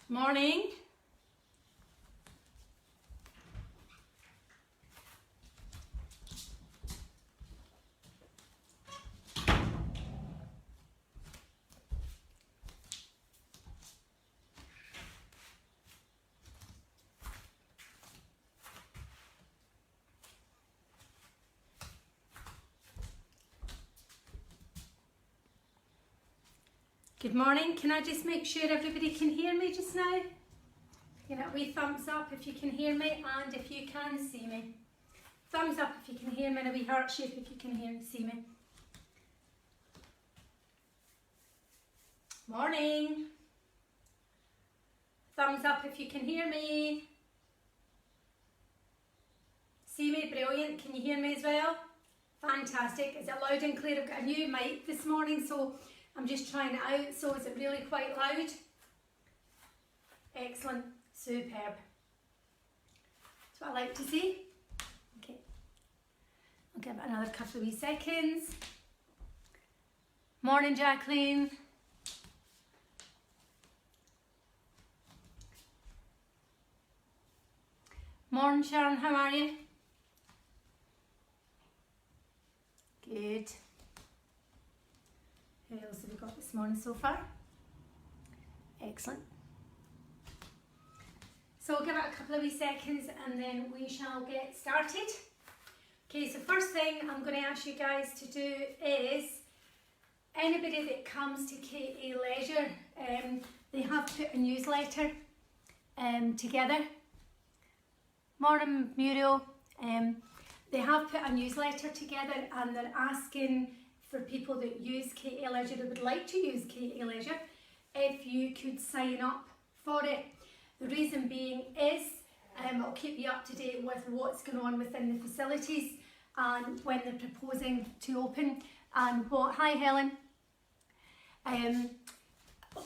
Morning. Good morning. Can I just make sure everybody can hear me just now? Give it a wee thumbs up if you can hear me and if you can see me. Thumbs up if you can hear me and a wee heart shape if you can hear and see me. Morning. Thumbs up if you can hear me. See me? Brilliant. Can you hear me as well? Fantastic. Is it loud and clear? I've got a new mic this morning, so I'm just trying it out. So is it really quite loud? Excellent. Superb. That's what I like to see. Okay. I'll give it another couple of wee seconds. Morning, Jacqueline. Morning, Sharon. How are you? Good. Who else have we got this morning so far? Excellent. So I'll give it a couple of wee seconds and then we shall get started. Okay, so first thing I'm going to ask you guys to do is, anybody that comes to KA Leisure, they have put a newsletter together. Morning, Muriel. They have put a newsletter together and they're asking for people that use KA Leisure, that would like to use KA Leisure, if you could sign up for it. The reason being is, I'll keep you up to date with what's going on within the facilities and when they're proposing to open and what, hi Helen,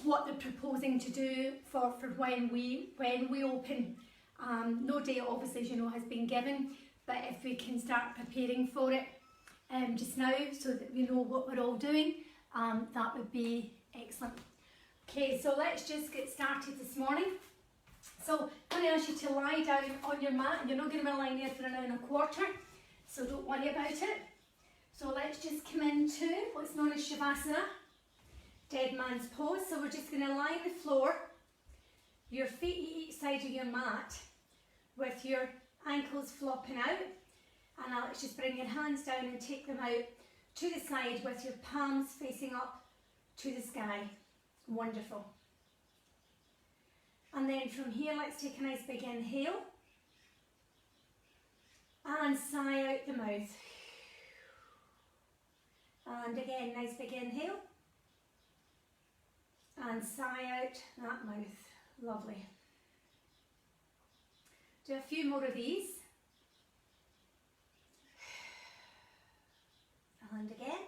what they're proposing to do for when we open. No date obviously, as you know, has been given, but if we can start preparing for it just now so that we know what we're all doing, that would be excellent. Okay, so let's just get started this morning. So I'm going to ask you to lie down on your mat. You're not going to be lying there for an hour and a quarter, so don't worry about it. So let's just come into what's known as Shavasana, dead man's pose. So we're just going to lie on the floor, your feet each side of your mat, with your ankles flopping out. And now let's just bring your hands down and take them out to the side with your palms facing up to the sky. Wonderful. And then from here, let's take a nice big inhale and sigh out the mouth. And again, nice big inhale and sigh out that mouth. Lovely. Do a few more of these. And again.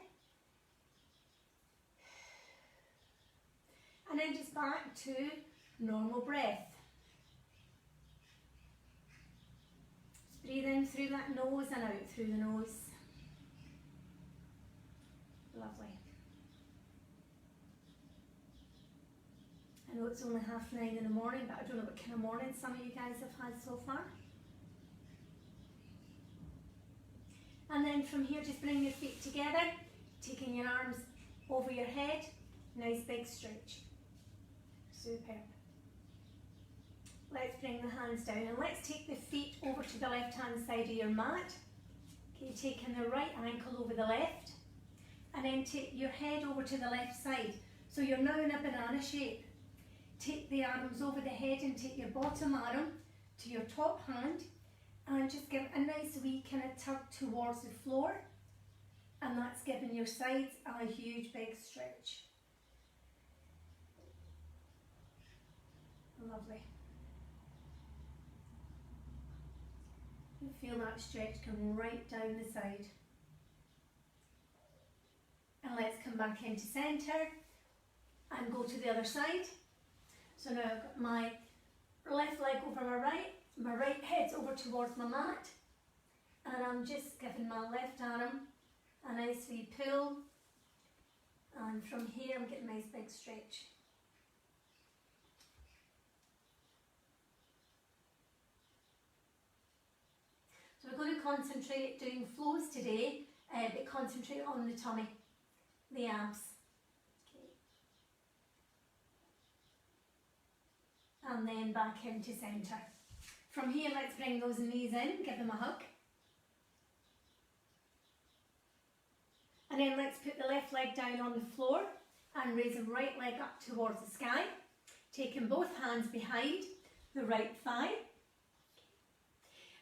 And then just back to normal breath. Just breathe in through that nose and out through the nose. Lovely. I know it's only 9:30 in the morning, but I don't know what kind of morning some of you guys have had so far. And then from here, just bring your feet together, taking your arms over your head. Nice big stretch. Superb. Let's bring the hands down and let's take the feet over to the left hand side of your mat. Okay, taking the right ankle over the left and then take your head over to the left side. So you're now in a banana shape. Take the arms over the head and take your bottom arm to your top hand and just give a nice wee kind of tug towards the floor, and that's giving your sides a huge big stretch. Lovely. You feel that stretch coming right down the side. And let's come back into centre and go to the other side. So now I've got my left leg over my right head's over towards my mat, and I'm just giving my left arm a nice wee pull, and from here I'm getting a nice big stretch. concentrate doing flows today, but concentrate on the tummy, the abs. Okay. And then back into centre. From here, let's bring those knees in, give them a hug. And then let's put the left leg down on the floor and raise the right leg up towards the sky, taking both hands behind the right thigh.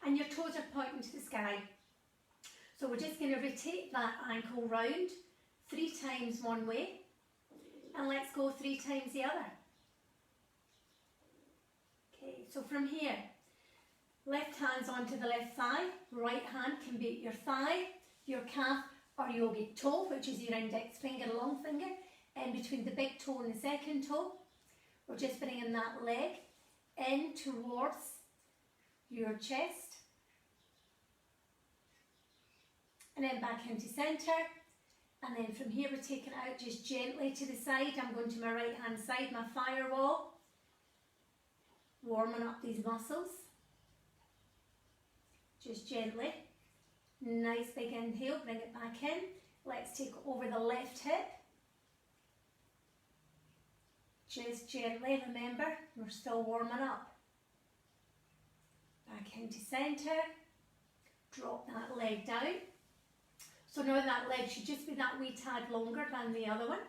And your toes are pointing to the sky. So we're just going to rotate that ankle round 3 times one way, and let's go 3 times the other. Okay, so from here, left hand's onto the left thigh, right hand can be at your thigh, your calf or yogic toe, which is your index finger, long finger, in between the big toe and the second toe. We're just bringing that leg in towards your chest. And then back into centre. And then from here we're taking it out just gently to the side. I'm going to my right hand side, my firewall. Warming up these muscles. Just gently. Nice big inhale, bring it back in. Let's take over the left hip. Just gently, remember, we're still warming up. Back into centre. Drop that leg down. So now that leg should just be that wee tad longer than the other one.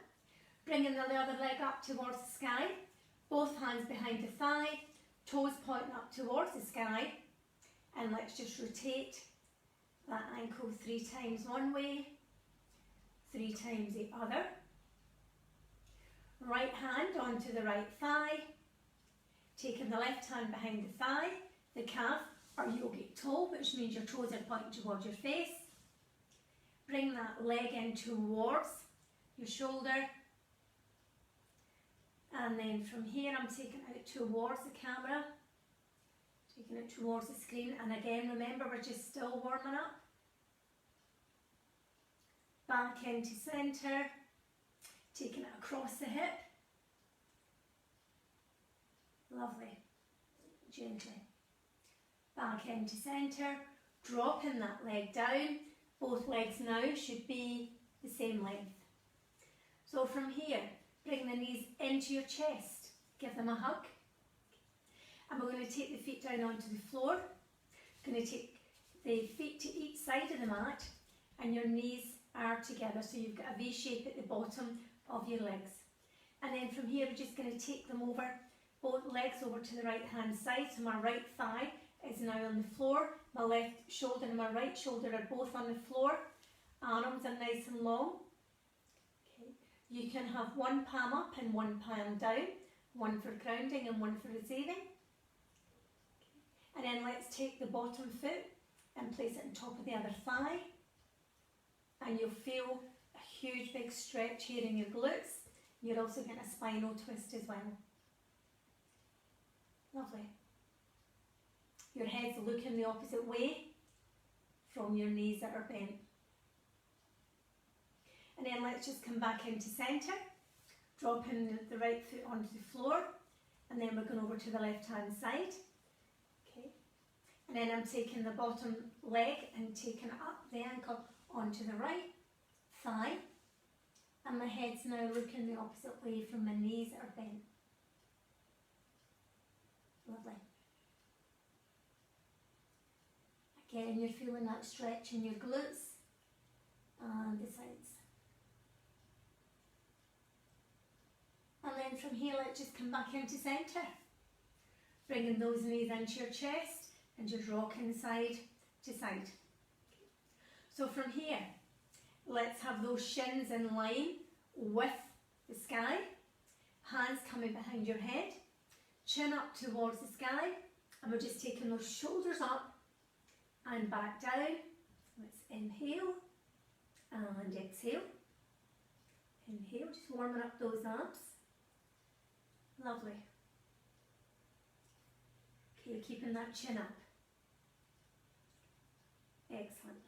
Bringing the other leg up towards the sky. Both hands behind the thigh. Toes pointing up towards the sky. And let's just rotate that ankle 3 times one way, 3 times the other. Right hand onto the right thigh, taking the left hand behind the thigh, the calf or yogic toe, which means your toes are pointing towards your face. Bring that leg in towards your shoulder. And then from here I'm taking it towards the camera. Taking it towards the screen, and again remember we're just still warming up. Back into centre, taking it across the hip. Lovely. Gently. Back into centre, dropping that leg down. Both legs now should be the same length. So from here, bring the knees into your chest. Give them a hug. And we're going to take the feet down onto the floor. Going to take the feet to each side of the mat and your knees are together. So you've got a V shape at the bottom of your legs. And then from here we're just going to take them over, both legs over to the right hand side. So my right thigh is now on the floor. My left shoulder and my right shoulder are both on the floor. Arms are nice and long. Okay. You can have one palm up and one palm down. One for grounding and one for receiving. And then let's take the bottom foot and place it on top of the other thigh. And you'll feel a huge big stretch here in your glutes. You're also getting a spinal twist as well. Lovely. Your head's looking the opposite way from your knees that are bent. And then let's just come back into centre. Dropping the right foot onto the floor. And then we're going over to the left hand side. And then I'm taking the bottom leg and taking it up the ankle onto the right thigh. And my head's now looking the opposite way from my knees that are bent. Lovely. Again, you're feeling that stretch in your glutes and the sides. And then from here, let's just come back into centre. Bringing those knees into your chest. And just rocking side to side. So from here, let's have those shins in line with the sky. Hands coming behind your head. Chin up towards the sky. And we're just taking those shoulders up and back down. Let's inhale and exhale. Inhale, just warming up those abs. Lovely. Okay, keeping that chin up. Excellent.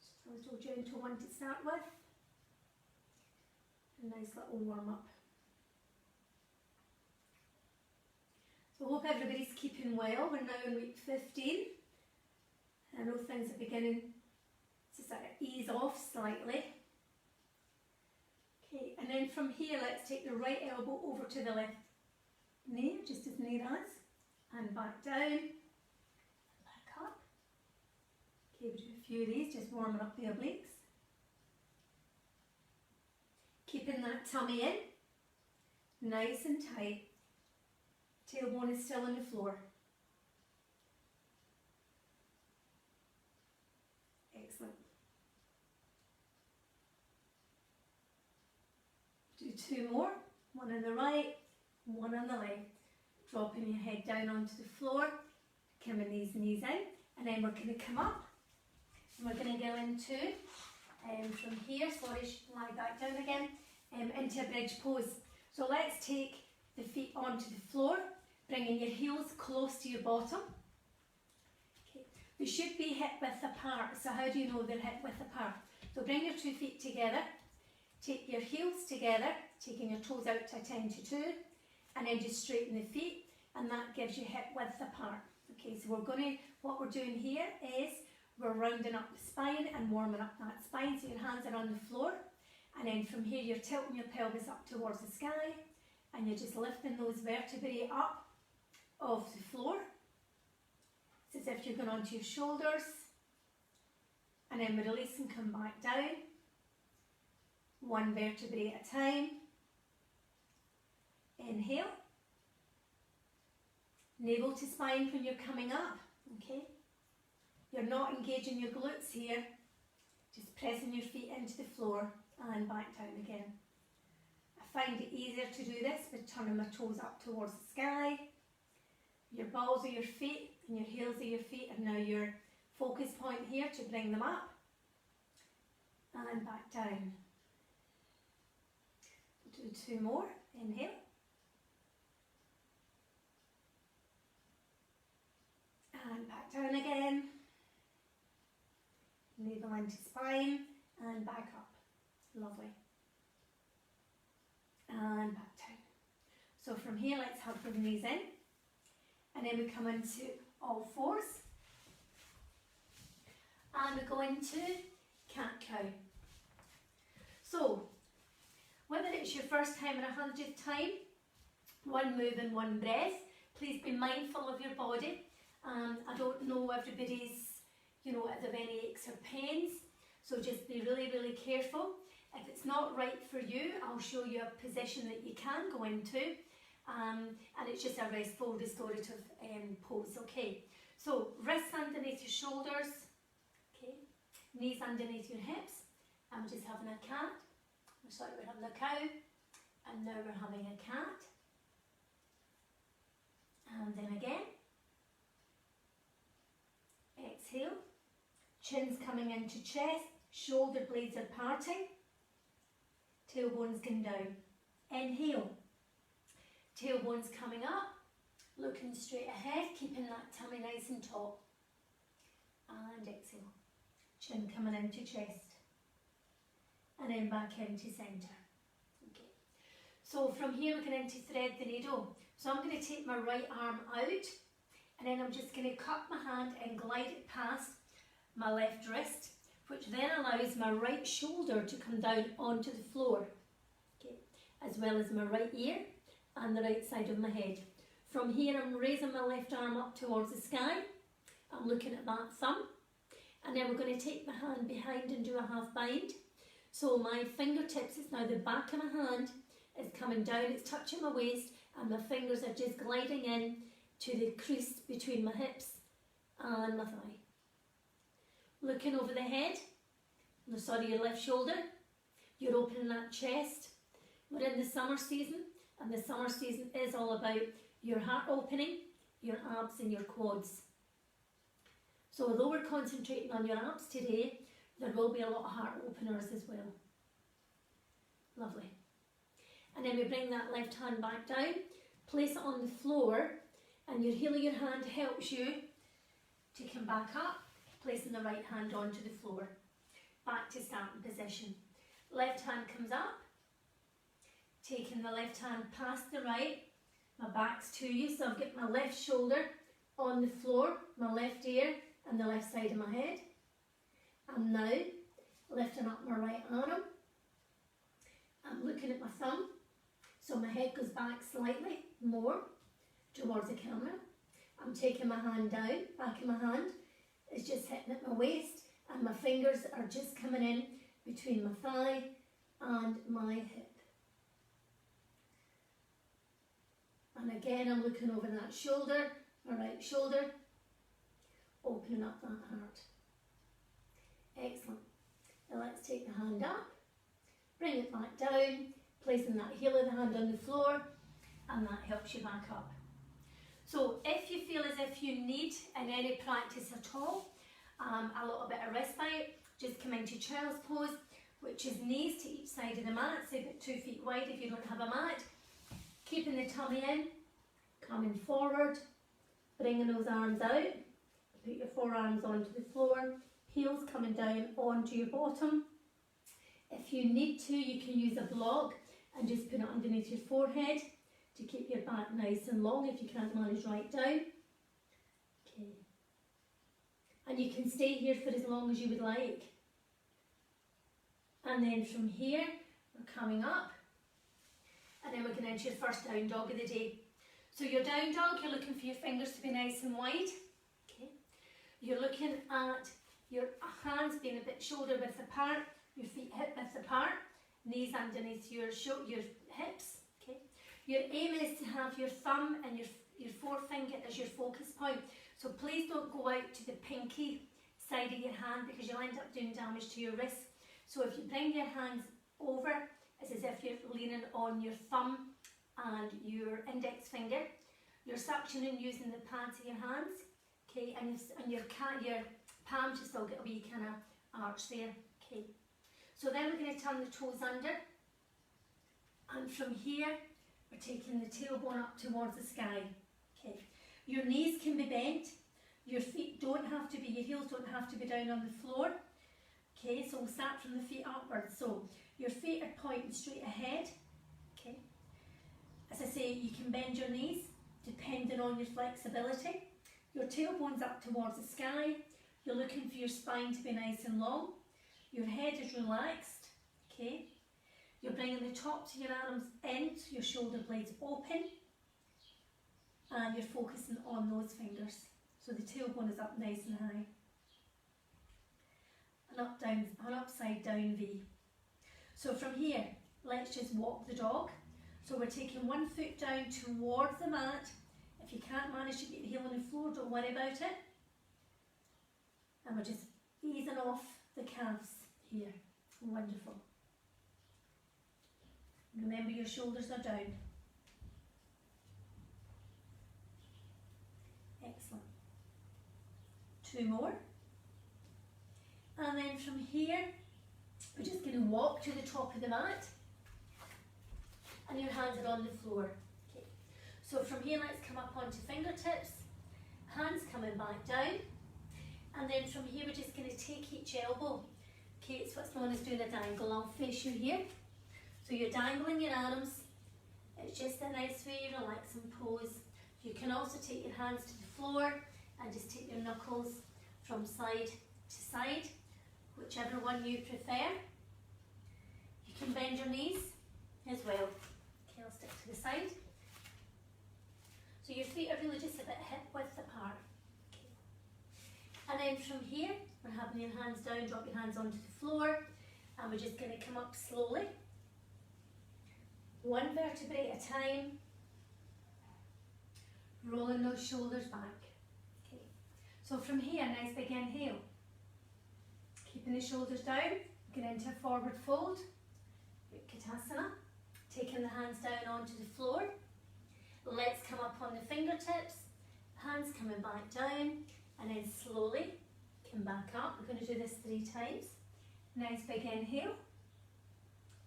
Just a little gentle one to start with. A nice little warm up. I hope everybody's keeping well. We're now in week 15. I know things are beginning to sort of ease off slightly. Okay, and then from here, let's take the right elbow over to the left knee, just as near as, and back down, back up. Okay, we'll do a few of these, just warming up the obliques. Keeping that tummy in, nice and tight. Tailbone is still on the floor. Excellent. Do two more, one on the right, one on the left. Dropping your head down onto the floor, coming these knees in, and then we're going to come up, and we're going to go into, from here, lie back down again, into a bridge pose. So let's take the feet onto the floor, bringing your heels close to your bottom. Okay. They should be hip width apart, so how do you know they're hip width apart? So bring your 2 feet together, take your heels together, taking your toes out to a 10 to 2, and then just straighten the feet, and that gives you hip width apart. Okay, so what we're doing here is we're rounding up the spine and warming up that spine, so your hands are on the floor, and then from here you're tilting your pelvis up towards the sky, and you're just lifting those vertebrae up off the floor. It's as if you're going onto your shoulders, and then we release and come back down, one vertebrae at a time. Inhale, navel to spine when you're coming up, okay? You're not engaging your glutes here, just pressing your feet into the floor and back down again. I find it easier to do this by turning my toes up towards the sky. Your balls of your feet and your heels of your feet are now your focus point here to bring them up and back down. We'll do two more, inhale. And back down again. Navel into spine and back up. Lovely. And back down. So from here, let's hug the knees in. And then we come into all fours. And we go into cat-cow. So, whether it's your first time or 100th time, one move and one breath, please be mindful of your body. I don't know everybody's, if there are any aches or pains, so just be really, really careful. If it's not right for you, I'll show you a position that you can go into, and it's just a restful, restorative pose, okay? So, wrists underneath your shoulders, okay? Knees underneath your hips. I'm just having a cat. We're having a cow, and now we're having a cat. And then again. Exhale, chin's coming into chest, shoulder blades are parting, tailbone's going down. Inhale, tailbone's coming up, looking straight ahead, keeping that tummy nice and taut. And exhale, chin coming into chest, and then back into centre. Okay. So from here we're going to thread the needle. So I'm going to take my right arm out, and then I'm just going to cup my hand and glide it past my left wrist, which then allows my right shoulder to come down onto the floor, okay, as well as my right ear and the right side of my head. From here I'm raising my left arm up towards the sky. I'm looking at that thumb, and then we're going to take my hand behind and do a half bind. So my fingertips, it's now the back of my hand, is coming down, it's touching my waist, and my fingers are just gliding in to the crease between my hips and my thigh. Looking over the head, your left shoulder, you're opening that chest. We're in the summer season, and the summer season is all about your heart opening, your abs and your quads. So although we're concentrating on your abs today, there will be a lot of heart openers as well. Lovely. And then we bring that left hand back down, place it on the floor, and your heel of your hand helps you to come back up, placing the right hand onto the floor. Back to starting position. Left hand comes up, taking the left hand past the right, My back's to you, so I've got my left shoulder on the floor, my left ear and the left side of my head. I'm now lifting up my right arm. I'm looking at my thumb, so my head goes back slightly more towards the camera. I'm taking my hand down, back of my hand is just hitting at my waist, and my fingers are just coming in between my thigh and my hip. And again, I'm looking over that shoulder, my right shoulder, opening up that heart. Excellent. Now let's take the hand up, bring it back down, placing that heel of the hand on the floor, and that helps you back up. So if you feel as if you need, in any practice at all, a little bit of respite, just come into child's pose, which is knees to each side of the mat, say about 2 feet wide if you don't have a mat. Keeping the tummy in, coming forward, bringing those arms out, put your forearms onto the floor, heels coming down onto your bottom. If you need to, you can use a block and just put it underneath your forehead to keep your back nice and long if you can't manage right down. Okay. And you can stay here for as long as you would like. And then from here, we're coming up. And then we're going into your first down dog of the day. So your down dog, you're looking for your fingers to be nice and wide. Okay. You're looking at your hands being a bit shoulder width apart, your feet hip width apart, knees underneath your hips. Okay. Your aim is to have your thumb and your forefinger as your focus point. So please don't go out to the pinky side of your hand because you'll end up doing damage to your wrist. So if you bring your hands over, it's as if you're leaning on your thumb and your index finger. You're suctioning using the pads of your hands, okay, and your palm just still get a wee kind of arch there, okay. So then we're going to turn the toes under, and from here we're taking the tailbone up towards the sky, okay. Your knees can be bent, your feet don't have to be, your heels don't have to be down on the floor, okay. So we'll start from the feet upwards. So your feet are pointing straight ahead, okay. As I say, you can bend your knees depending on your flexibility. Your tailbone's up towards the sky. You're looking for your spine to be nice and long. Your head is relaxed, okay. You're bringing the tops of your arms in, so your shoulder blades open, and you're focusing on those fingers. So the tailbone is up nice and high. An upside down V. So from here, let's just walk the dog. So we're taking one foot down towards the mat. If you can't manage to get the heel on the floor, don't worry about it. And we're just easing off the calves here. Wonderful. Remember, your shoulders are down. Excellent. 2 more. And then from here, we're just going to walk to the top of the mat. And your hands are on the floor. Okay. So from here, let's come up onto fingertips. Hands coming back down. And then from here, we're just going to take each elbow. Okay, it's what's known as doing a dangle. I'll face you here. So you're dangling your arms. It's just a nice way relaxing pose. You can also take your hands to the floor and just take your knuckles from side to side, whichever one you prefer. You can bend your knees as well. Okay, I'll stick to the side. So your feet are really just a bit hip width apart. Okay. And then from here, we're having your hands down, drop your hands onto the floor, and we're just going to come up slowly. 1 vertebrae at a time. Rolling those shoulders back. Okay. So from here, nice big inhale. Keeping the shoulders down, get into a forward fold. Utkatasana. Taking the hands down onto the floor. Let's come up on the fingertips. Hands coming back down, and then slowly come back up. We're going to do this 3 times. Nice big inhale.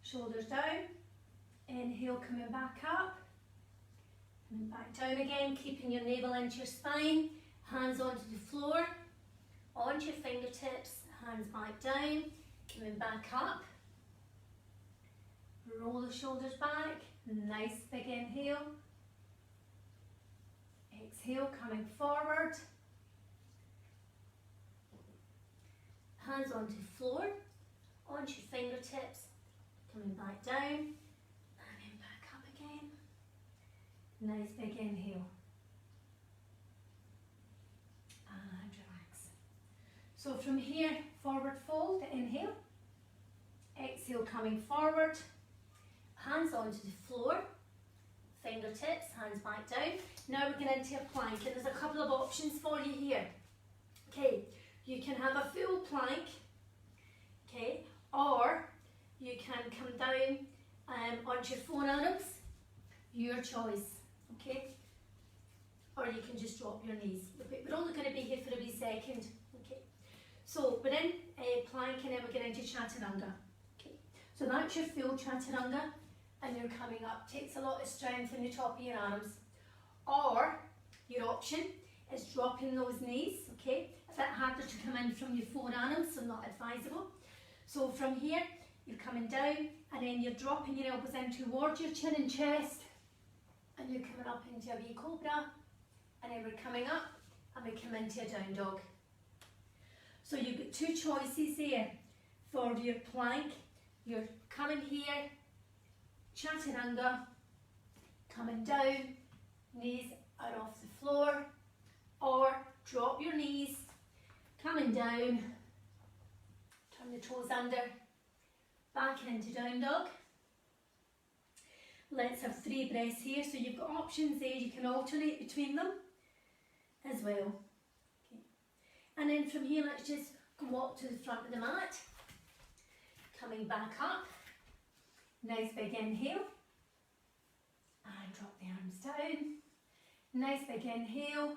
Shoulders down. Inhale, coming back up. And back down again, keeping your navel into your spine. Hands onto the floor. Onto your fingertips. Hands back down. Coming back up. Roll the shoulders back. Nice big inhale. Exhale, coming forward. Hands onto the floor, onto your fingertips, coming back down, and then back up again. Nice big inhale. And relax. So from here, forward fold, inhale. Exhale, coming forward. Hands onto the floor, fingertips, hands back down. Now we're going into a plank, and there's a couple of options for you here. Okay, you can have a full plank, okay, or you can come down onto your forearms, your choice, okay, or you can just drop your knees. We're only going to be here for a wee second, okay. So we're in plank, and then we're going into chaturanga, okay. So that's your full chaturanga, and you're coming up. Takes a lot of strength in the top of your arms. Or your option is dropping those knees, okay. A bit harder to come in from your forearms, so not advisable. So from here, you're coming down, and then you're dropping your elbows in towards your chin and chest, and you're coming up into a wee cobra, and then we're coming up, and we come into a down dog. So you've got two choices here for your plank. You're coming here, chaturanga, coming down, knees are off the floor, or drop your knees, coming down, turn the toes under, back into down dog. Let's have 3 breaths here, so you've got options there, you can alternate between them as well. Okay. And then from here, let's just walk to the front of the mat, coming back up, nice big inhale, and drop the arms down, nice big inhale,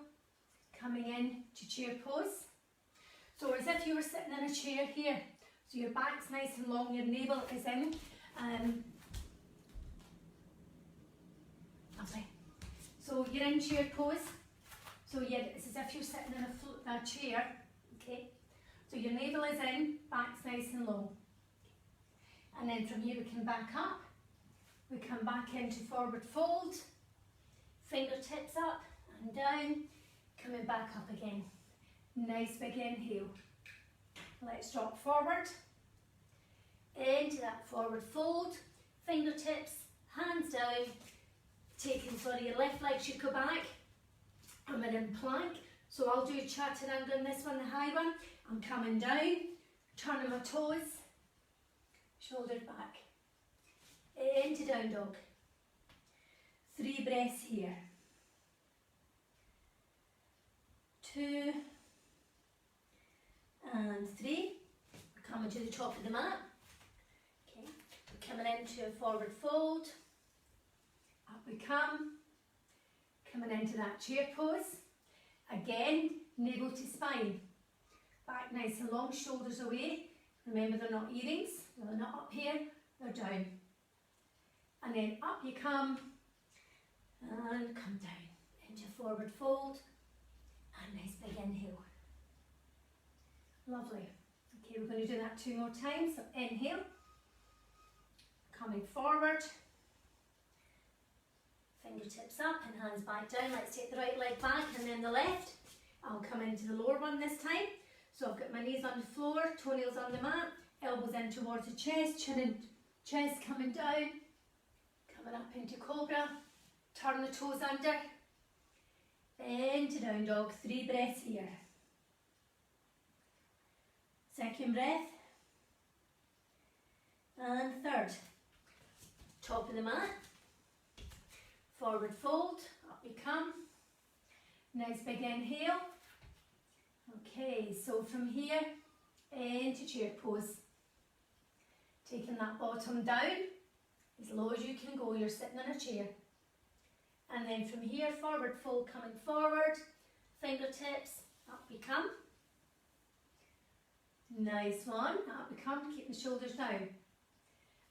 coming in to chair pose. So as if you were sitting in a chair here, so your back's nice and long, your navel is in. Lovely. So you're in chair pose, so it's as if you're sitting in a chair, okay? So your navel is in, back's nice and long. And then from here we can back up, we come back into forward fold, fingertips up and down, coming back up again. Nice big inhale. Let's drop forward, into that forward fold, fingertips, hands down, taking your left leg should go back, and we're in plank. So I'll do chaturanga on this one, the high one. I'm coming down, turning my toes, shoulders back, into down dog. 3 breaths here. 2 and 3. We're coming to the top of the mat. Okay, we're coming into a forward fold. Up we come. Coming into that chair pose. Again, navel to spine. Back nice and long, shoulders away. Remember, they're not earrings. They're not up here, they're down. And then up you come, and come down into forward fold, and nice big inhale. Lovely. Okay, we're going to do that 2 more times. So inhale, coming forward, fingertips up and hands back down. Let's take the right leg back and then the left. I'll come into the lower one this time. So I've got my knees on the floor, toenails on the mat, elbows in towards the chest, chin and chest coming down, coming up into cobra, turn the toes under, into down dog. 3 breaths here. Second breath, and third. Top of the mat, forward fold, up we come, nice big inhale. Okay, so from here into chair pose, taking that bottom down as low as you can go. You're sitting in a chair, and then from here forward fold, coming forward, fingertips, up we come. Nice one, up we come, keep the shoulders down.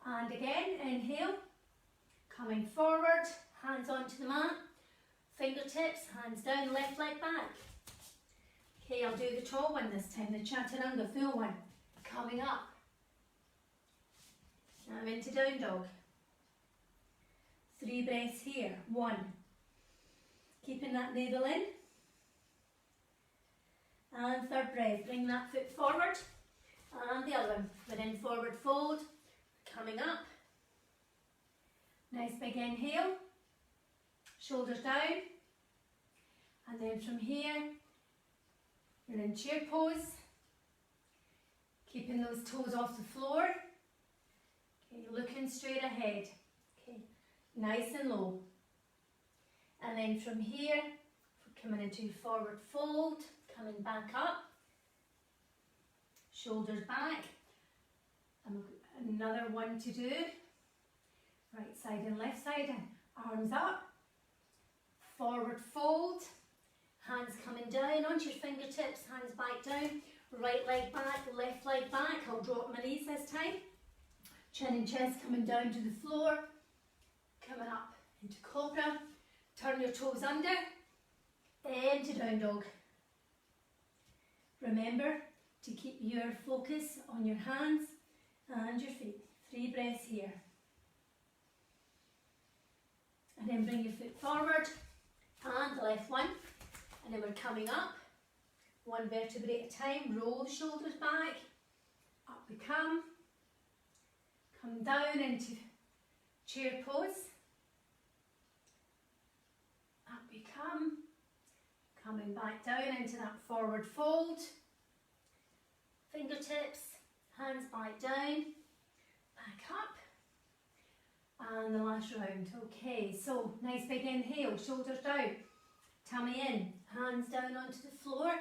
And again, inhale, coming forward, hands onto the mat, fingertips, hands down, left leg back. Okay, I'll do the tall one this time, the chaturanga, full one. Coming up. Now I'm into down dog. 3 breaths here. 1. keeping that navel in. And third breath, bring that foot forward. And the other one, within forward fold, coming up. Nice big inhale, shoulders down. And then from here, you're in chair pose. Keeping those toes off the floor. Okay, looking straight ahead. Okay, nice and low. And then from here, coming into forward fold, coming back up. Shoulders back. And another one to do. Right side and left side, arms up. Forward fold. Hands coming down onto your fingertips, hands back down. Right leg back, left leg back. I'll drop my knees this time. Chin and chest coming down to the floor. Coming up into cobra. Turn your toes under. Into down dog. Remember to keep your focus on your hands and your feet. 3 breaths here. And then bring your foot forward. And the left one. And then we're coming up. 1 vertebrae at a time. Roll the shoulders back. Up we come. Come down into chair pose. Up we come. Coming back down into that forward fold. Fingertips, hands back down. Back up. And the last round. Okay, so nice big inhale, shoulders down. Tummy in, hands down onto the floor.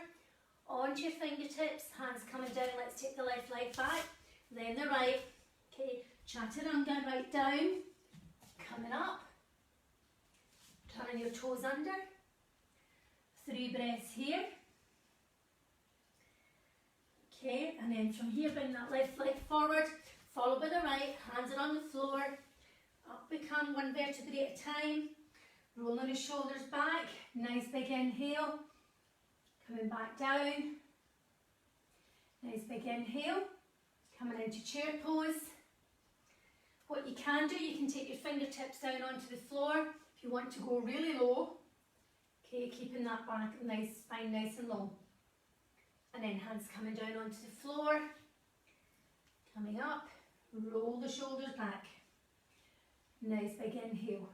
Onto your fingertips, hands coming down. Let's take the left leg back. Then the right. Okay, chaturanga right down. Coming up. Turning your toes under. 3 breaths here. Okay, and then from here, bring that left leg forward. Followed by the right. Hands are on the floor. Up we come, 1 vertebrae at a time. Rolling the shoulders back. Nice big inhale. Coming back down. Nice big inhale. Coming into chair pose. What you can do, you can take your fingertips down onto the floor if you want to go really low. Okay, keeping that back, nice spine nice and long. And then hands coming down onto the floor. Coming up. Roll the shoulders back. Nice big inhale.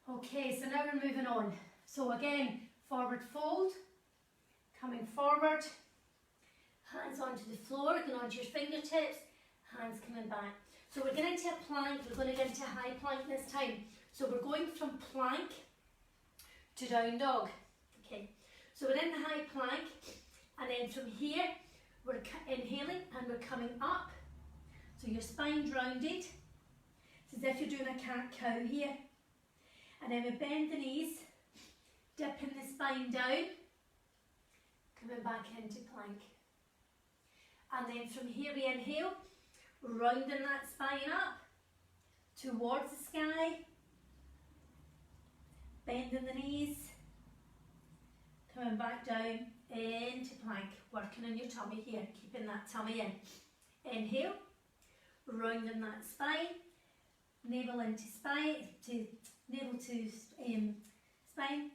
Okay, so now we're moving on. So again, forward fold, coming forward, hands onto the floor, going onto your fingertips, hands coming back. So we're going into a plank, we're going to get into a high plank this time. So we're going from plank to down dog. Okay, so we're in the high plank, and then from here, we're inhaling and we're coming up. So your spine's rounded. It's as if you're doing a cat-cow here. And then we bend the knees, dipping the spine down, coming back into plank. And then from here we inhale, rounding that spine up towards the sky, bending the knees, coming back down into plank, working on your tummy here, keeping that tummy in. Inhale, rounding that spine, navel into spine, navel to spine,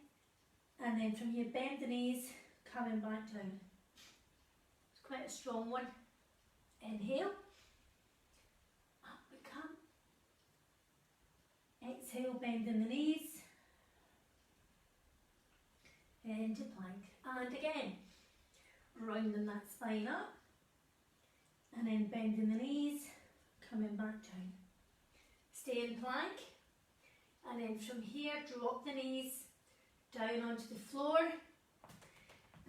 and then from here bend the knees, coming back down. It's quite a strong one. Inhale, up we come. Exhale, bending the knees, into plank. And again, rounding that spine up, and then bending the knees, coming back down. Stay in plank. And then from here, drop the knees down onto the floor.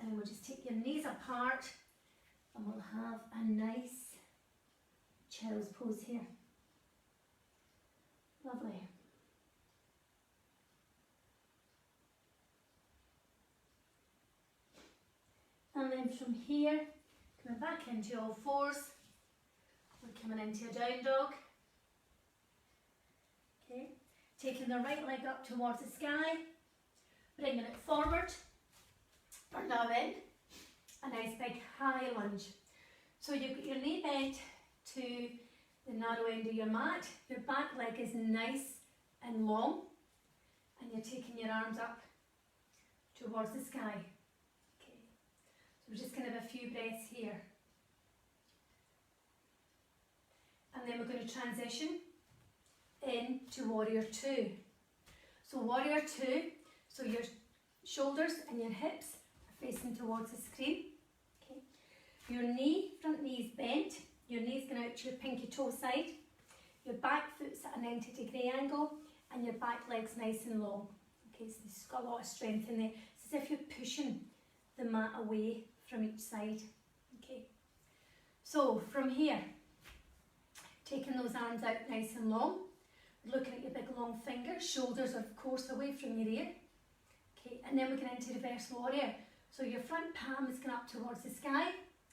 And then we'll just take your knees apart and we'll have a nice child's pose here. Lovely. And then from here, coming back into all fours, we're coming into a down dog. Okay. Taking the right leg up towards the sky, bringing it forward, or now in, a nice big high lunge. So you've got your knee bent to the narrow end of your mat, your back leg is nice and long, and you're taking your arms up towards the sky. Okay, so we're just going to have a few breaths here. And then we're going to transition into Warrior 2. So Warrior 2, so your shoulders and your hips are facing towards the screen. Okay. Your front knee is bent, your knee's going out to your pinky toe side, your back foot's at a 90-degree angle, and your back leg's nice and long. Okay, so this has got a lot of strength in there. It's as if you're pushing the mat away from each side. Okay, so from here, taking those arms out nice and long, looking at your big long fingers, shoulders of course away from your ear. Okay, and then we're going into reverse warrior. So your front palm is going up towards the sky,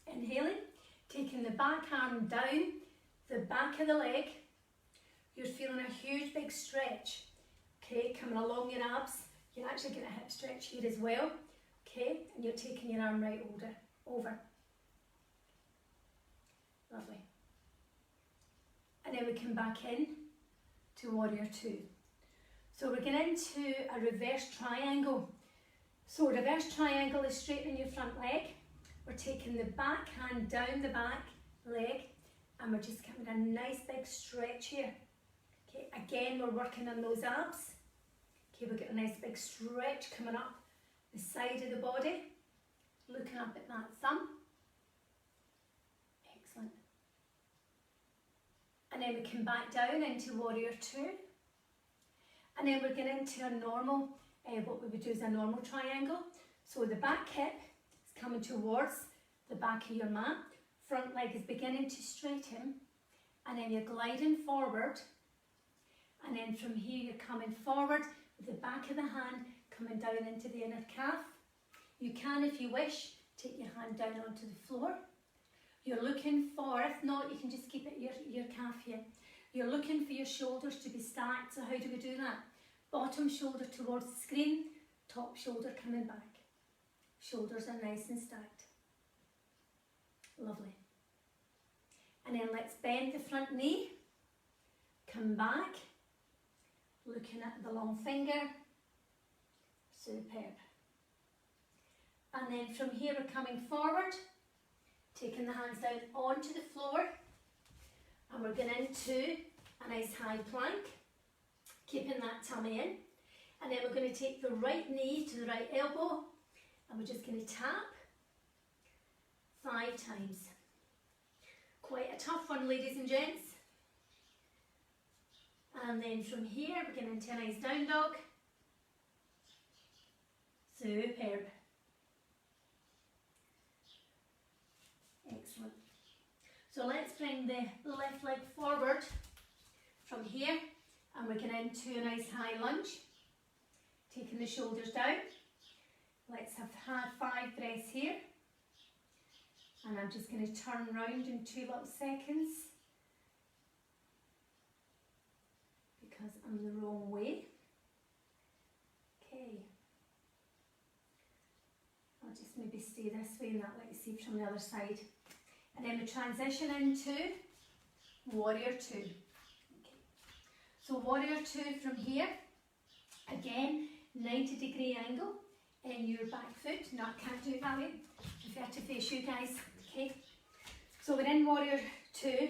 inhaling, taking the back arm down, the back of the leg. You're feeling a huge big stretch, okay, coming along your abs. You're actually getting a hip stretch here as well, okay, and you're taking your arm right over. Lovely. And then we come back in to Warrior 2. So we're going into a reverse triangle. So reverse triangle is straightening your front leg. We're taking the back hand down the back leg, and we're just getting a nice big stretch here. Okay, again we're working on those abs. Okay, we've got a nice big stretch coming up the side of the body, looking up at that thumb. Excellent. And then we come back down into Warrior 2. And then we're getting into a normal, what we would do is a normal triangle. So the back hip is coming towards the back of your mat. Front leg is beginning to straighten. And then you're gliding forward. And then from here you're coming forward with the back of the hand coming down into the inner calf. You can, if you wish, take your hand down onto the floor. You're looking for, if not, you can just keep it your calf here. You're looking for your shoulders to be stacked. So how do we do that? Bottom shoulder towards the screen, top shoulder coming back. Shoulders are nice and stacked. Lovely. And then let's bend the front knee. Come back. Looking at the long finger. Superb. And then from here we're coming forward. Taking the hands down onto the floor. And we're going into a nice high plank. Keeping that tummy in. And then we're going to take the right knee to the right elbow. And we're just going to tap 5 times. Quite a tough one, ladies and gents. And then from here, we're getting into a nice down dog. Superb. Excellent. So let's bring the left leg forward from here, and we're getting into a nice high lunge. Taking the shoulders down. Let's have had 5 breaths here. And I'm just going to turn round in 2 little seconds. Because I'm the wrong way. Okay. I'll just maybe stay this way and that let you see from the other side. And then we transition into Warrior 2. Okay. So Warrior 2 from here. Again, 90-degree angle in your back foot. No, I can't do it that way. I prefer to face you guys. Okay. So we're in Warrior 2.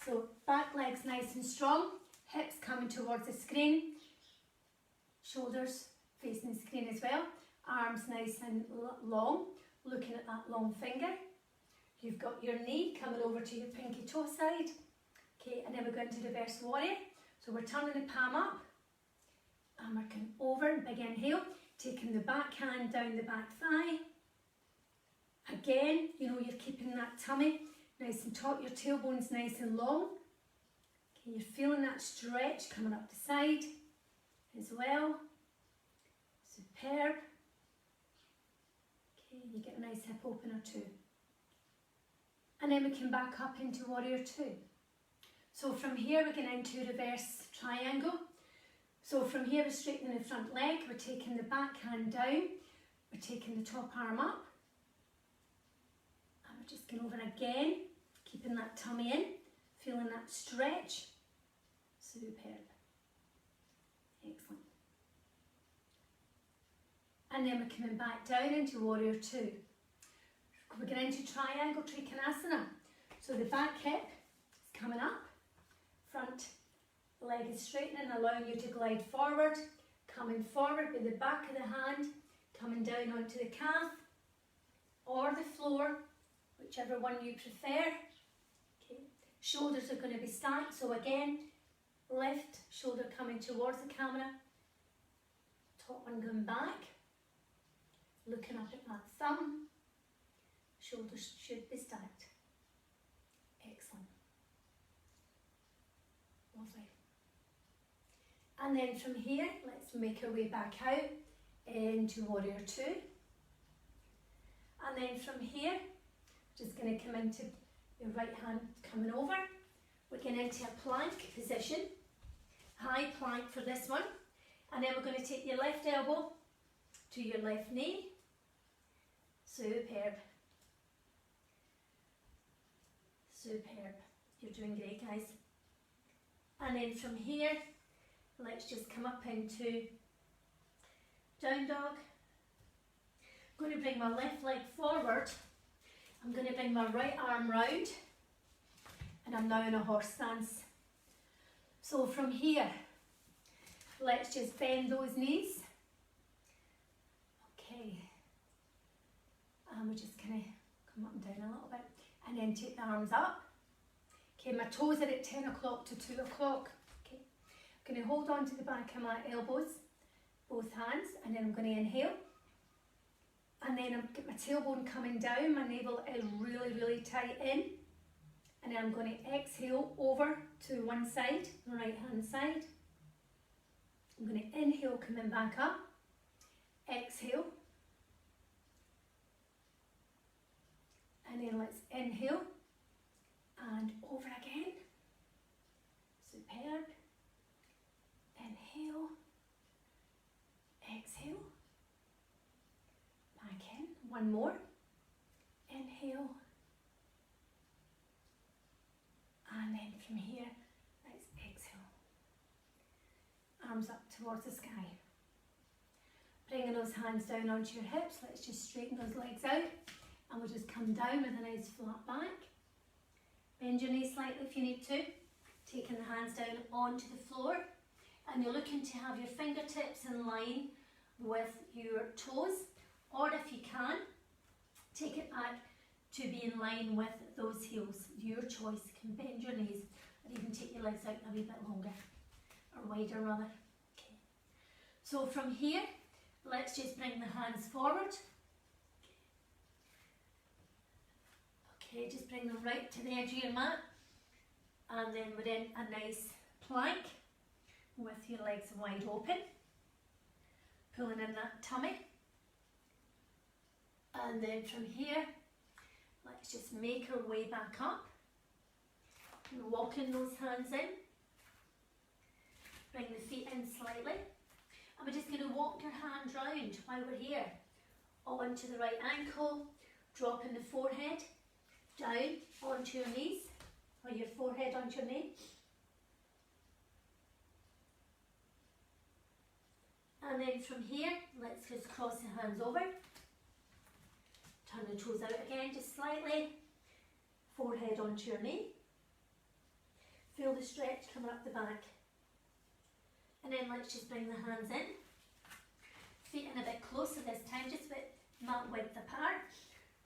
So back legs nice and strong. Hips coming towards the screen. Shoulders facing the screen as well. Arms nice and long. Looking at that long finger. You've got your knee coming over to your pinky toe side. Okay, and then we're going to reverse warrior. So we're turning the palm up. And we're coming over, big inhale. Taking the back hand down the back thigh. Again, you know, you're keeping that tummy nice and taut. Your tailbone's nice and long. Okay, you're feeling that stretch coming up the side as well. Superb. Okay, you get a nice hip opener too. And then we come back up into Warrior 2. So from here we're going into reverse triangle. So from here we're straightening the front leg, we're taking the back hand down, we're taking the top arm up. And we're just going over again, keeping that tummy in, feeling that stretch. Superb. Excellent. and then we're coming back down into warrior two. We're going into triangle trikonasana. So the back hip is coming up, front leg is straightening, allowing you to glide forward, coming forward with the back of the hand, coming down onto the calf or the floor, whichever one you prefer. Okay. Shoulders are going to be stacked, so again, left shoulder coming towards the camera, top one going back, looking up at that thumb, shoulders should be stacked. Excellent. Lovely. And then from here, let's make our way back out into warrior two. And then from here, just going to come into your right hand coming over. We're going into a plank position, high plank for this one. And then we're going to take your left elbow to your left knee. Superb. Superb. You're doing great, guys. And then from here, let's just come up into down dog. I'm going to bring my left leg forward. I'm going to bring my right arm round. And I'm now in a horse stance. So from here, let's just bend those knees. Okay. And we're just going to come up and down a little bit. And then take the arms up. Okay, my toes are at 10 o'clock to 2 o'clock. Okay. I'm going to hold on to the back of my elbows, both hands, and then I'm going to inhale. And then I'll get my tailbone coming down, my navel is really, really tight in. And then I'm going to exhale over to one side, the right hand side. I'm going to inhale, coming back up. Exhale. And then let's inhale. And over again. Superb. Inhale. Exhale. Back in. One more. Inhale. And then from here, let's exhale. Arms up towards the sky. Bringing those hands down onto your hips. Let's just straighten those legs out. And we'll just come down with a nice flat back. Bend your knees slightly if you need to. Taking the hands down onto the floor. And you're looking to have your fingertips in line with your toes. Or if you can, take it back to be in line with those heels. Your choice. You can bend your knees or even take your legs out a wee bit longer. Or wider rather. Okay. So from here, let's just bring the hands forward. Okay, just bring them right to the edge of your mat. And then we're in a nice plank with your legs wide open. Pulling in that tummy. And then from here, let's just make our way back up. And walking those hands in. Bring the feet in slightly. And we're just going to walk your hand round while we're here. Onto the right ankle, dropping the forehead down onto your knees, or your forehead onto your knee. And then from here, let's just cross the hands over. Turn the toes out again, just slightly. Forehead onto your knee. Feel the stretch coming up the back. And then let's just bring the hands in. Feet in a bit closer this time, just a bit mat width apart.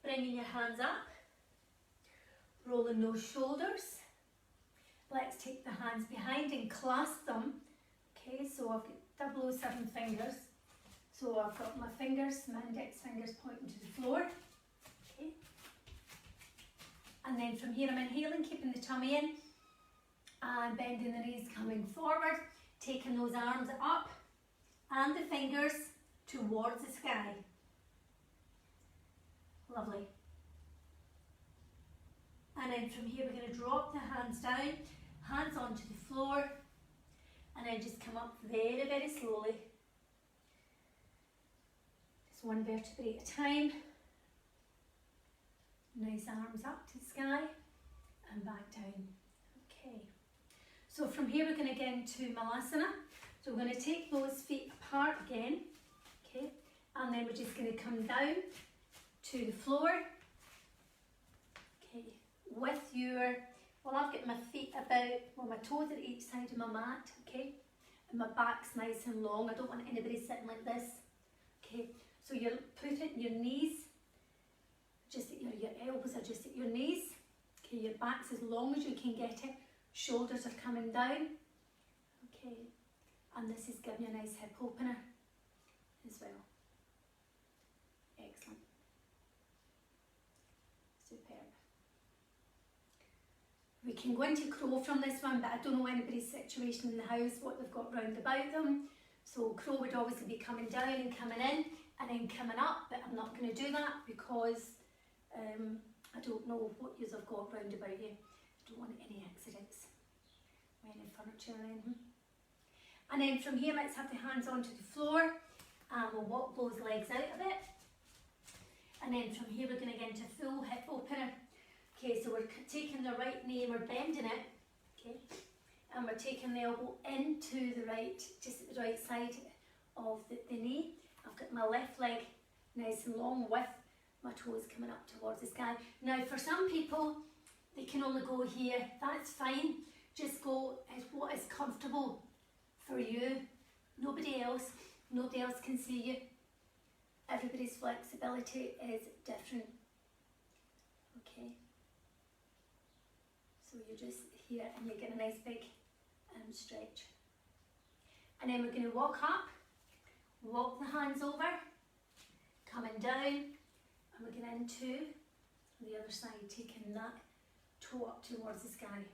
Bringing your hands up. Rolling those shoulders. Let's take the hands behind and clasp them. Okay, so I've got 007 fingers. So I've got my fingers, my index fingers pointing to the floor. Okay. And then from here I'm inhaling, keeping the tummy in. And bending the knees, coming forward. Taking those arms up and the fingers towards the sky. Lovely. And then from here we're going to drop the hands down, hands onto the floor, and then just come up very, very slowly. Just one vertebrae at a time. Nice arms up to the sky and back down. Okay. So from here we're going to get into Malasana. So we're going to take those feet apart again. Okay. and then we're just going to come down to the floor. Okay, with your, well, I've got my feet about, well, my toes are each side of my mat, okay, and my back's nice and long. I don't want anybody sitting like this. Okay, so you're putting your knees, just at your elbows are just at your knees. Okay, your back's as long as you can get it. Shoulders are coming down. Okay, and this is giving you a nice hip opener as well. Excellent. Superb. We can go into crow from this one, but I don't know anybody's situation in the house, what they've got round about them. So crow would obviously be coming down and coming in and then coming up, but I'm not going to do that because I don't know what yous have got round about you. I don't want any accidents or any furniture or anything. And then from here, let's have the hands onto the floor and we'll walk those legs out a bit. And then from here, we're going to get into full hip opener. Okay, so we're taking the right knee and we're bending it. Okay, and we're taking the elbow into the right, just at the right side of the knee. I've got my left leg nice and long with my toes coming up towards the sky. Now, for some people, they can only go here. That's fine. Just go as what is comfortable for you. Nobody else can see you. Everybody's flexibility is different. Okay. So you're just here and you get a nice big stretch. And then we're going to walk up, walk the hands over, coming down, and we're going into the other side, taking that toe up towards the sky.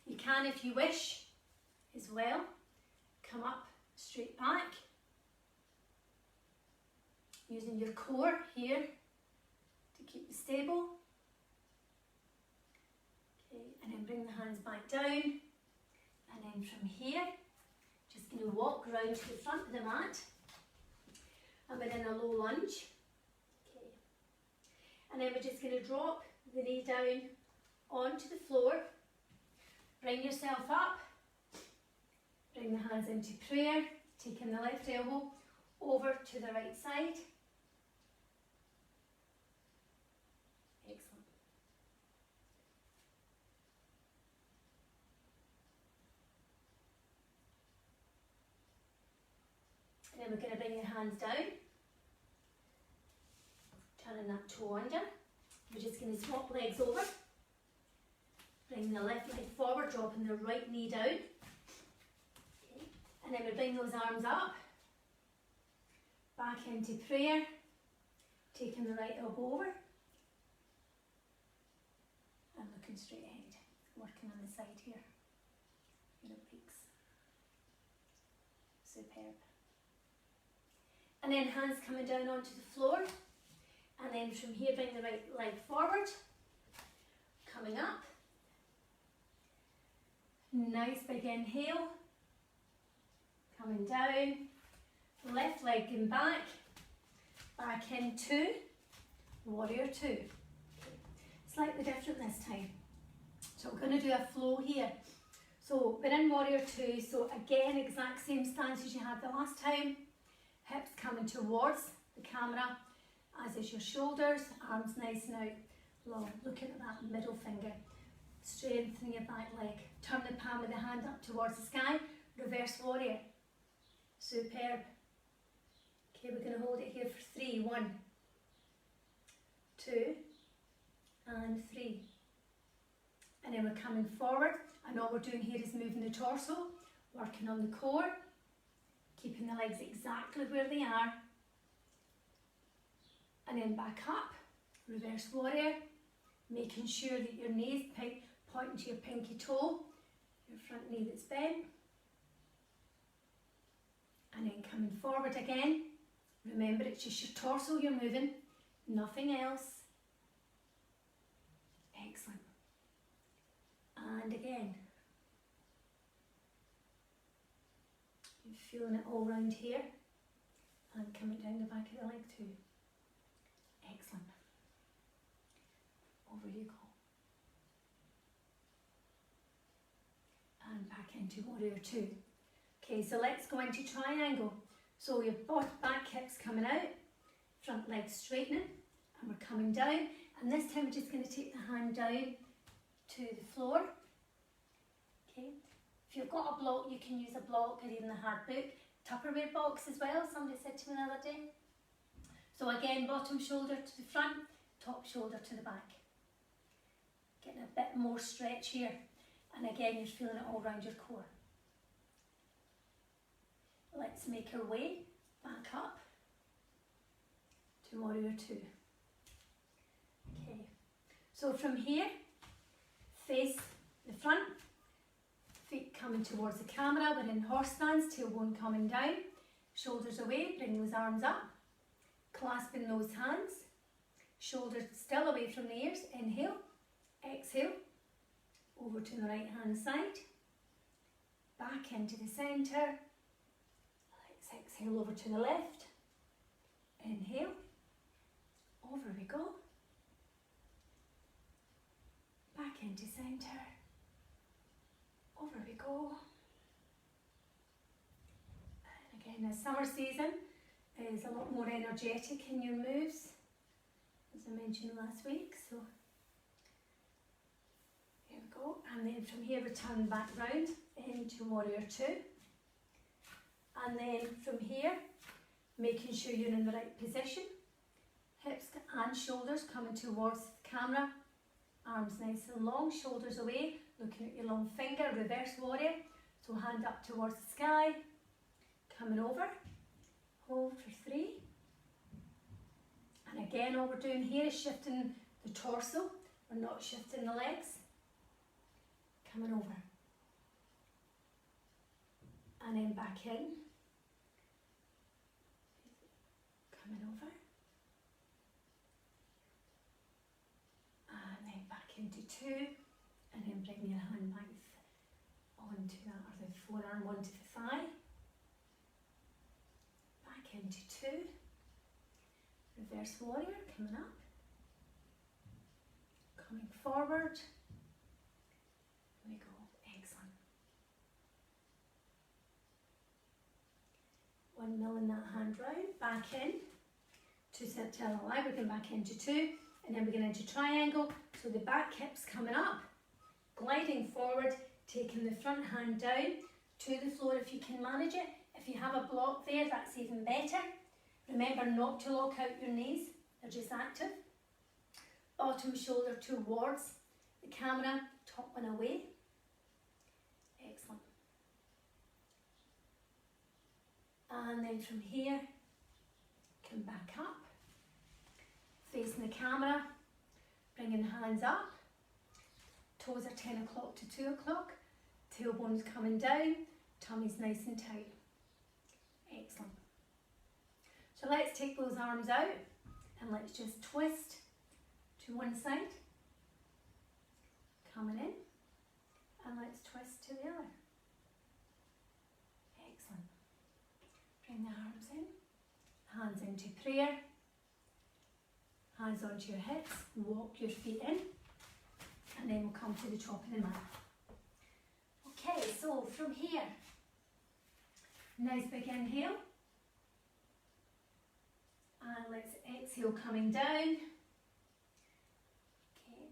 You can, if you wish, as well, come up straight back, using your core here to keep you stable. Okay, and then bring the hands back down, and then from here, just going to walk around to the front of the mat, and we're in a low lunge. Okay, and then we're just going to drop the knee down onto the floor, bring yourself up, bring the hands into prayer, taking the left elbow over to the right side. Excellent. And then we're going to bring your hands down, turning that toe under. We're just going to swap legs over. Bring the left leg forward, dropping the right knee down. Okay. And then we bring those arms up, back into prayer, taking the right elbow over, and looking straight ahead, working on the side here, your obliques. Superb. And then hands coming down onto the floor, and then from here bring the right leg forward, coming up. Nice big inhale, coming down, left leg going back into warrior two. Slightly different this time. So we're going to do a flow here. So we're in warrior two, so again, exact same stance as you had the last time. Hips coming towards the camera, as is your shoulders, arms nice and out, long, looking at that middle finger. Strengthening your back leg. Turn the palm of the hand up towards the sky. Reverse warrior. Superb. Okay, we're going to hold it here for 3. 1, 2, and 3. And then we're coming forward. And all we're doing here is moving the torso, working on the core, keeping the legs exactly where they are. And then back up. Reverse warrior. Making sure that your knees pointing to your pinky toe, your front knee that's bent. And then coming forward again. Remember, it's just your torso you're moving, nothing else. Excellent. And again. You're feeling it all round here. And coming down the back of the leg too. Excellent. Over you go. And back into warrior two. Okay, so let's go into triangle. So your back hips coming out, front legs straightening, and we're coming down. And this time we're just going to take the hand down to the floor. Okay. If you've got a block, you can use a block or even the hard book. Tupperware box as well, somebody said to me the other day. So again, bottom shoulder to the front, top shoulder to the back. Getting a bit more stretch here. And again, you're feeling it all around your core. Let's make our way back up to warrior two. Okay, so from here, face the front, feet coming towards the camera, we're in horse stance, tailbone coming down, shoulders away, bring those arms up, clasping those hands, shoulders still away from the ears, inhale, exhale, over to the right hand side, back into the centre, let's exhale over to the left, inhale, over we go, back into centre, over we go. And again, the summer season is a lot more energetic in your moves, as I mentioned last week. So here we go, and then from here return back round into warrior two, and then from here making sure you're in the right position, hips and shoulders coming towards the camera, arms nice and long, shoulders away, looking at your long finger, reverse warrior, so hand up towards the sky, coming over, hold for three, and again all we're doing here is shifting the torso, we're not shifting the legs, coming over, and then back in, coming over, and then back into two, and then bring your hand back onto that, or the forearm onto the thigh, back into two, reverse warrior, coming up, coming forward, there we go, excellent. One milling that hand round, back in, to sit till alive, we're going back into two, and then we're going into triangle, so the back hips coming up, gliding forward, taking the front hand down to the floor if you can manage it. If you have a block there, that's even better. Remember not to lock out your knees, they're just active. Bottom shoulder towards the camera, top one away. Excellent. And then from here, come back up, facing the camera, bringing hands up, toes are 10 o'clock to 2 o'clock, tailbone's coming down, tummy's nice and tight. Excellent. So let's take those arms out and let's just twist to one side, coming in, and let's twist to the other. Excellent. Bring the arms in, hands into prayer, hands onto your hips, walk your feet in, and then we'll come to the top of the mat. Okay, so from here, nice big inhale, and let's exhale coming down. Okay,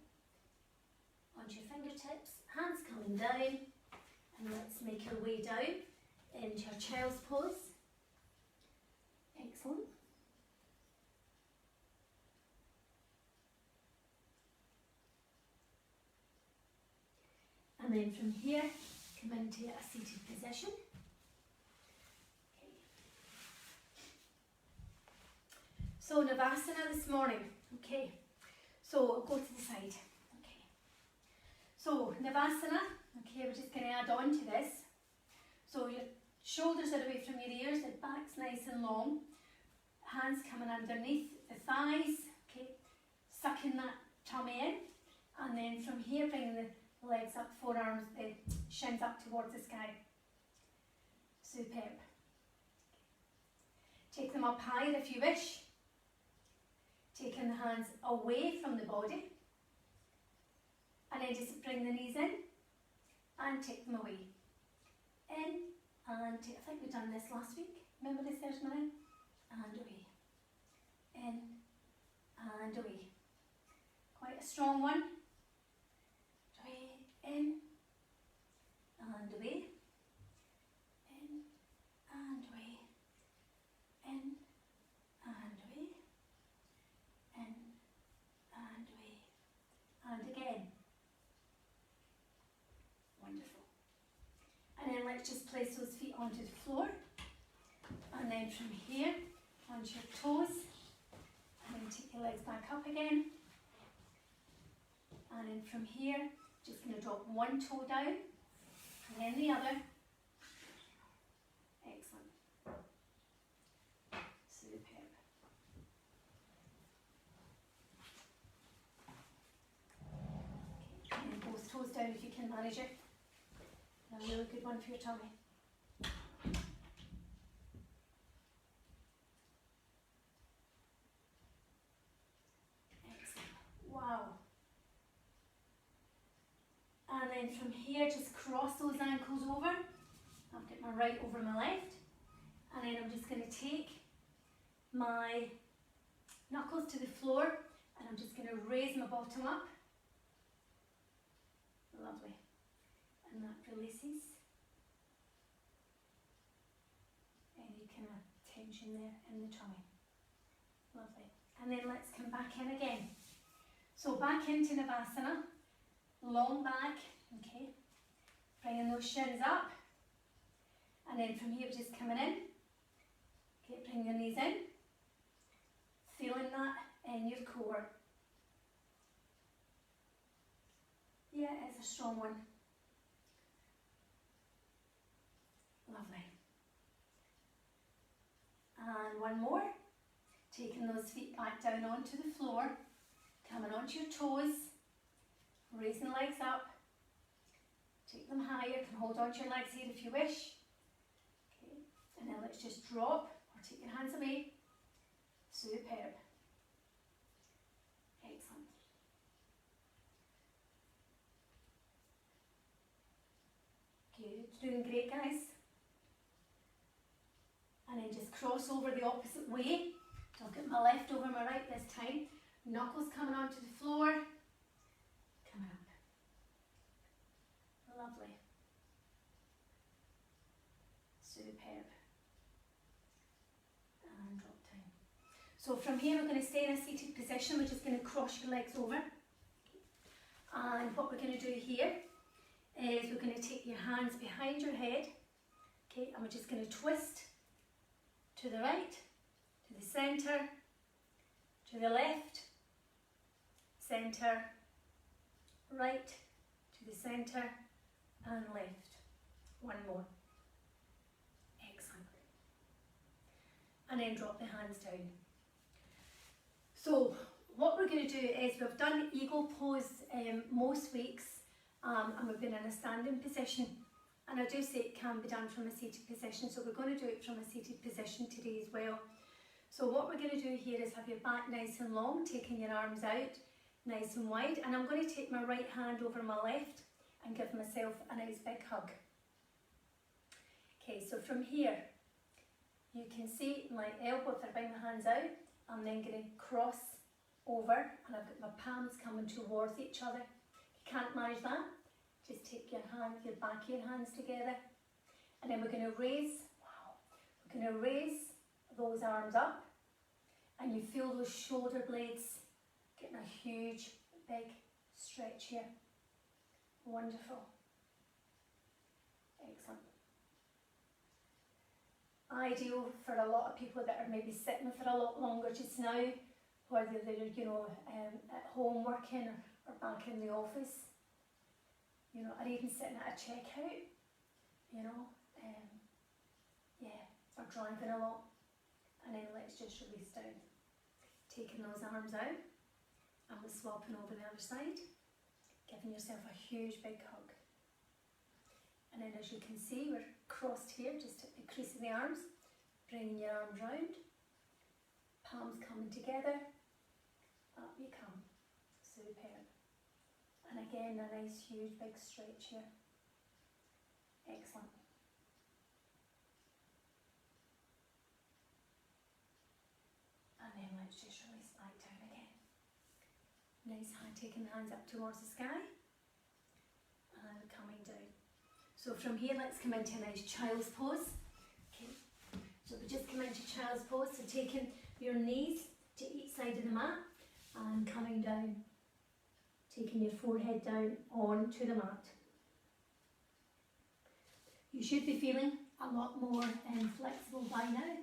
onto your fingertips, hands coming down, and let's make our way down into our child's pose. Excellent. And then from here, come into a seated position. Okay. So Navasana this morning. Okay. So I'll go to the side. Okay. So Navasana. Okay, we're just going to add on to this. So your shoulders are away from your ears, the back's nice and long. Hands coming underneath the thighs. Okay. Sucking that tummy in. And then from here, bringing the legs up, forearms, the shins up towards the sky. Superb. Take them up higher if you wish. Taking the hands away from the body. And then just bring the knees in and take them away. In and take, I think we've done this last week. Remember this there's mine? And away. In and away. Quite a strong one. Away, in and away. In and away. In and away. In and away. And again. Wonderful. And then let's just place those feet onto the floor. And then from here, onto your toes. And then take your legs back up again. And then from here, just going to drop one toe down. And then the other. Excellent. Superb. Okay. And then both toes down if you can manage it. A really good one for your tummy. Excellent. Wow. And then from here, just cross those ankles over. I'll get my right over my left. And then I'm just going to take my knuckles to the floor and I'm just going to raise my bottom up. Lovely. And that releases any kind of tension there in the tummy. Lovely. And then let's come back in again. So back into Navasana, long back, okay, bringing those shins up, and then from here just coming in, okay, bring your knees in, feeling that in your core. Yeah, it's a strong one. Lovely. And one more. Taking those feet back down onto the floor, coming onto your toes, raising legs up, take them higher, you can hold onto your legs here if you wish. Okay, and then let's just drop or take your hands away. Superb. Excellent. Good, doing great guys. And then just cross over the opposite way. So I'll get my left over my right this time. Knuckles coming onto the floor. Coming up. Lovely. Superb. And drop down. So from here we're going to stay in a seated position. We're just going to cross your legs over. And what we're going to do here is we're going to take your hands behind your head. Okay, and we're just going to twist to the right, to the centre, to the left, centre, right, to the centre, and left. One more. Excellent. And then drop the hands down. So what we're going to do is we've done eagle pose most weeks, and we've been in a standing position. And I do say it can be done from a seated position, so we're going to do it from a seated position today as well. So what we're going to do here is have your back nice and long, taking your arms out nice and wide, and I'm going to take my right hand over my left and give myself a nice big hug. Okay, so from here, you can see my elbow, if I bring my hands out, I'm then going to cross over, and I've got my palms coming towards each other. If you can't manage that, just take your hand, your back of your hands together, and then we're going to raise, we're going to raise those arms up, and you feel those shoulder blades getting a huge, big stretch here. Wonderful. Excellent. Ideal for a lot of people that are maybe sitting for a lot longer just now, whether they're, you know, at home working or back in the office. You know, or even sitting at a checkout, you know, yeah, or driving a lot. And then let's just release down. Taking those arms out, and we're swapping over the other side, giving yourself a huge big hug. And then as you can see, we're crossed here, just at the crease of the arms, bringing your arms round, palms coming together, up you come. Superb. And again, a nice huge big stretch here. Excellent. let's just release back down again. Nice hand, taking the hands up towards the sky and coming down. So from here, let's come into a nice child's pose. Okay. So we just come into child's pose, so taking your knees to each side of the mat and coming down, taking your forehead down onto the mat. You should be feeling a lot more flexible by now.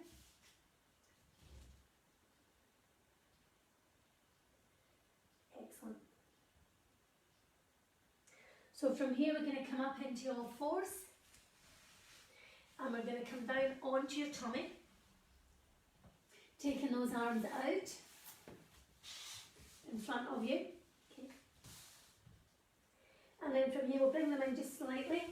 Excellent. So from here we're going to come up into all fours and we're going to come down onto your tummy, taking those arms out in front of you. Okay. And then from here we'll bring them in just slightly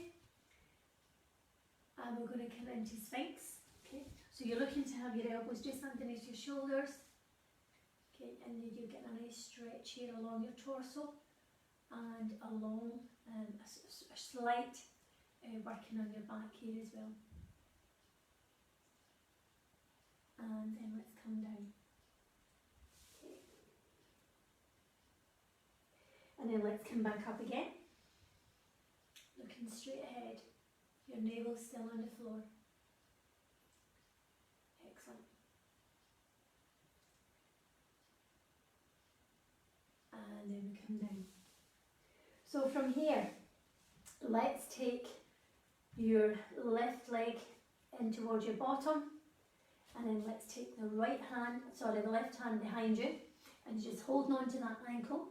and we're going to come into Sphinx. Okay. So you're looking to have your elbows just underneath your shoulders. Okay. And then you're getting a nice stretch here along your torso and along a slight working on your back here as well. And then let's come down. Okay. And then let's come back up again. Looking straight ahead. Your navel's still on the floor. Excellent. And then we come down. So from here, let's take your left leg in towards your bottom, and then let's take the the left hand behind you, and just holding on to that ankle.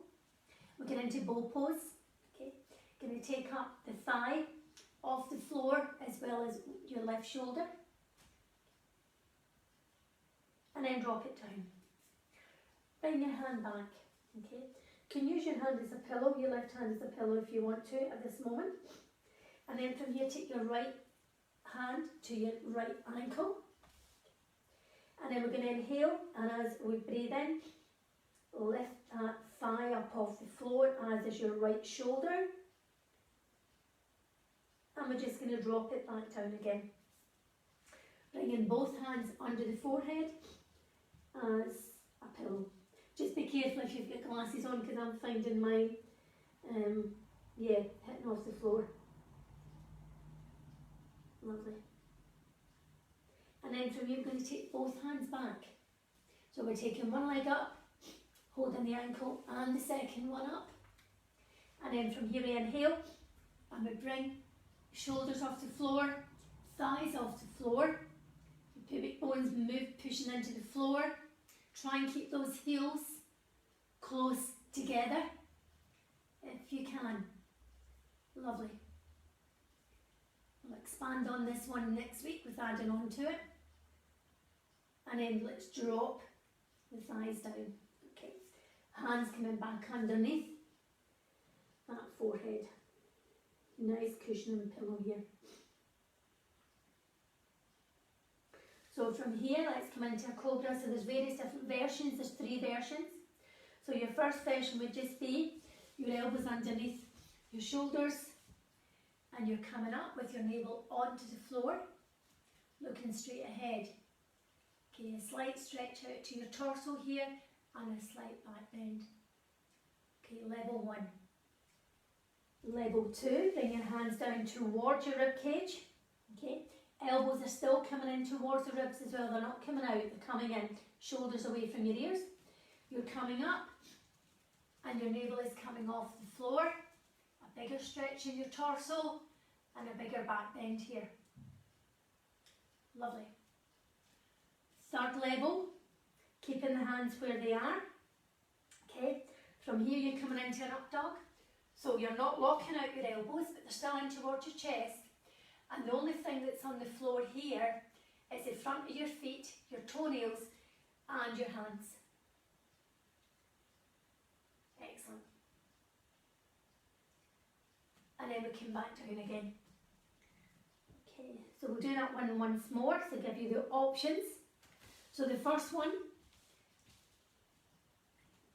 We're getting into bow pose. Okay, going to take up the thigh off the floor as well as your left shoulder, and then drop it down. Bring your hand back. Okay. You can use your hand as a pillow, your left hand as a pillow if you want to at this moment. And then from here, take your right hand to your right ankle. And then we're going to inhale, and as we breathe in, lift that thigh up off the floor, as is your right shoulder. And we're just going to drop it back down again. Bringing both hands under the forehead as a pillow. Just be careful if you've got glasses on, because I'm finding mine, hitting off the floor. Lovely. And then from here we're going to take both hands back. So we're taking one leg up, holding the ankle, and the second one up. And then from here we inhale, and we bring shoulders off the floor, thighs off the floor, the pubic bones move, pushing into the floor. Try and keep those heels close together if you can. Lovely. We'll expand on this one next week with adding on to it. And then let's drop the thighs down. Okay. Hands coming back underneath that forehead. Nice cushioning pillow here. So from here, let's come into a cobra. So there's various different versions. There's 3 versions. So your first version would just be your elbows underneath your shoulders, and you're coming up with your navel onto the floor, looking straight ahead. Okay, a slight stretch out to your torso here, and a slight back bend. Okay, level 1. Level 2, bring your hands down towards your rib cage. Okay. Elbows are still coming in towards the ribs as well, they're not coming out, they're coming in. Shoulders away from your ears. You're coming up and your navel is coming off the floor. A bigger stretch in your torso and a bigger back bend here. Lovely. Third level, keeping the hands where they are. Okay, from here you're coming into an up dog. So you're not locking out your elbows, but they're still in towards your chest. And the only thing that's on the floor here is the front of your feet, your toenails, and your hands. Excellent. And then we come back down again. Okay, so we'll do that one once more to give you the options. So the first one,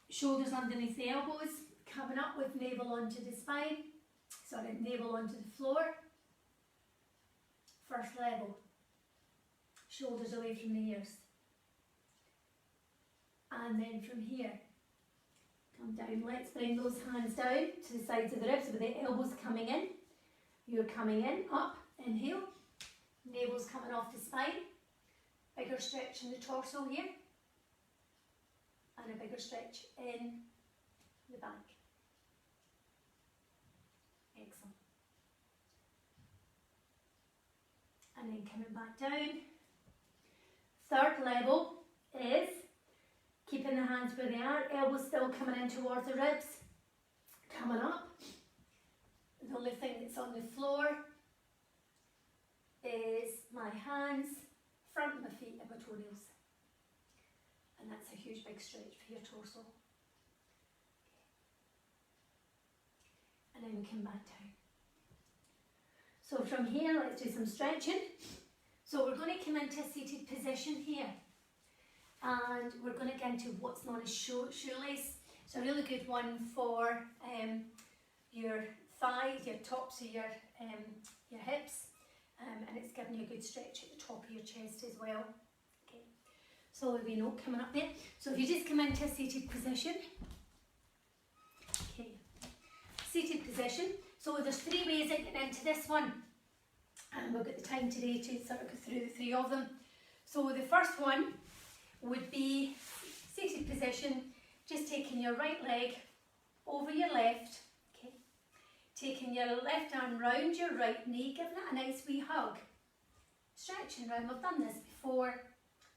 shoulders underneath the elbows, coming up with navel onto the spine, navel onto the floor. First level, shoulders away from the ears. And then from here, come down. Let's bring those hands down to the sides of the ribs with the elbows coming in. You're coming in, up, inhale. Navel's coming off the spine. Bigger stretch in the torso here. And a bigger stretch in the back. Excellent. And then coming back down. Third level is keeping the hands where they are, elbows still coming in towards the ribs, coming up. The only thing that's on the floor is my hands, front of my feet and my toenails. And that's a huge big stretch for your torso. And then we come back down. So from here, let's do some stretching. So we're going to come into a seated position here. And we're going to get into what's known as shoelace. It's a really good one for your thighs, your tops of your hips, and it's giving you a good stretch at the top of your chest as well. Okay, so there'll be a note coming up there. So if you just come into a seated position, okay, seated position. So there's 3 ways of getting into this one, and we've got the time today to sort of go through the 3 of them. So the first one would be seated position, just taking your right leg over your left, okay, taking your left arm round your right knee, giving it a nice wee hug, stretching round. We've done this before.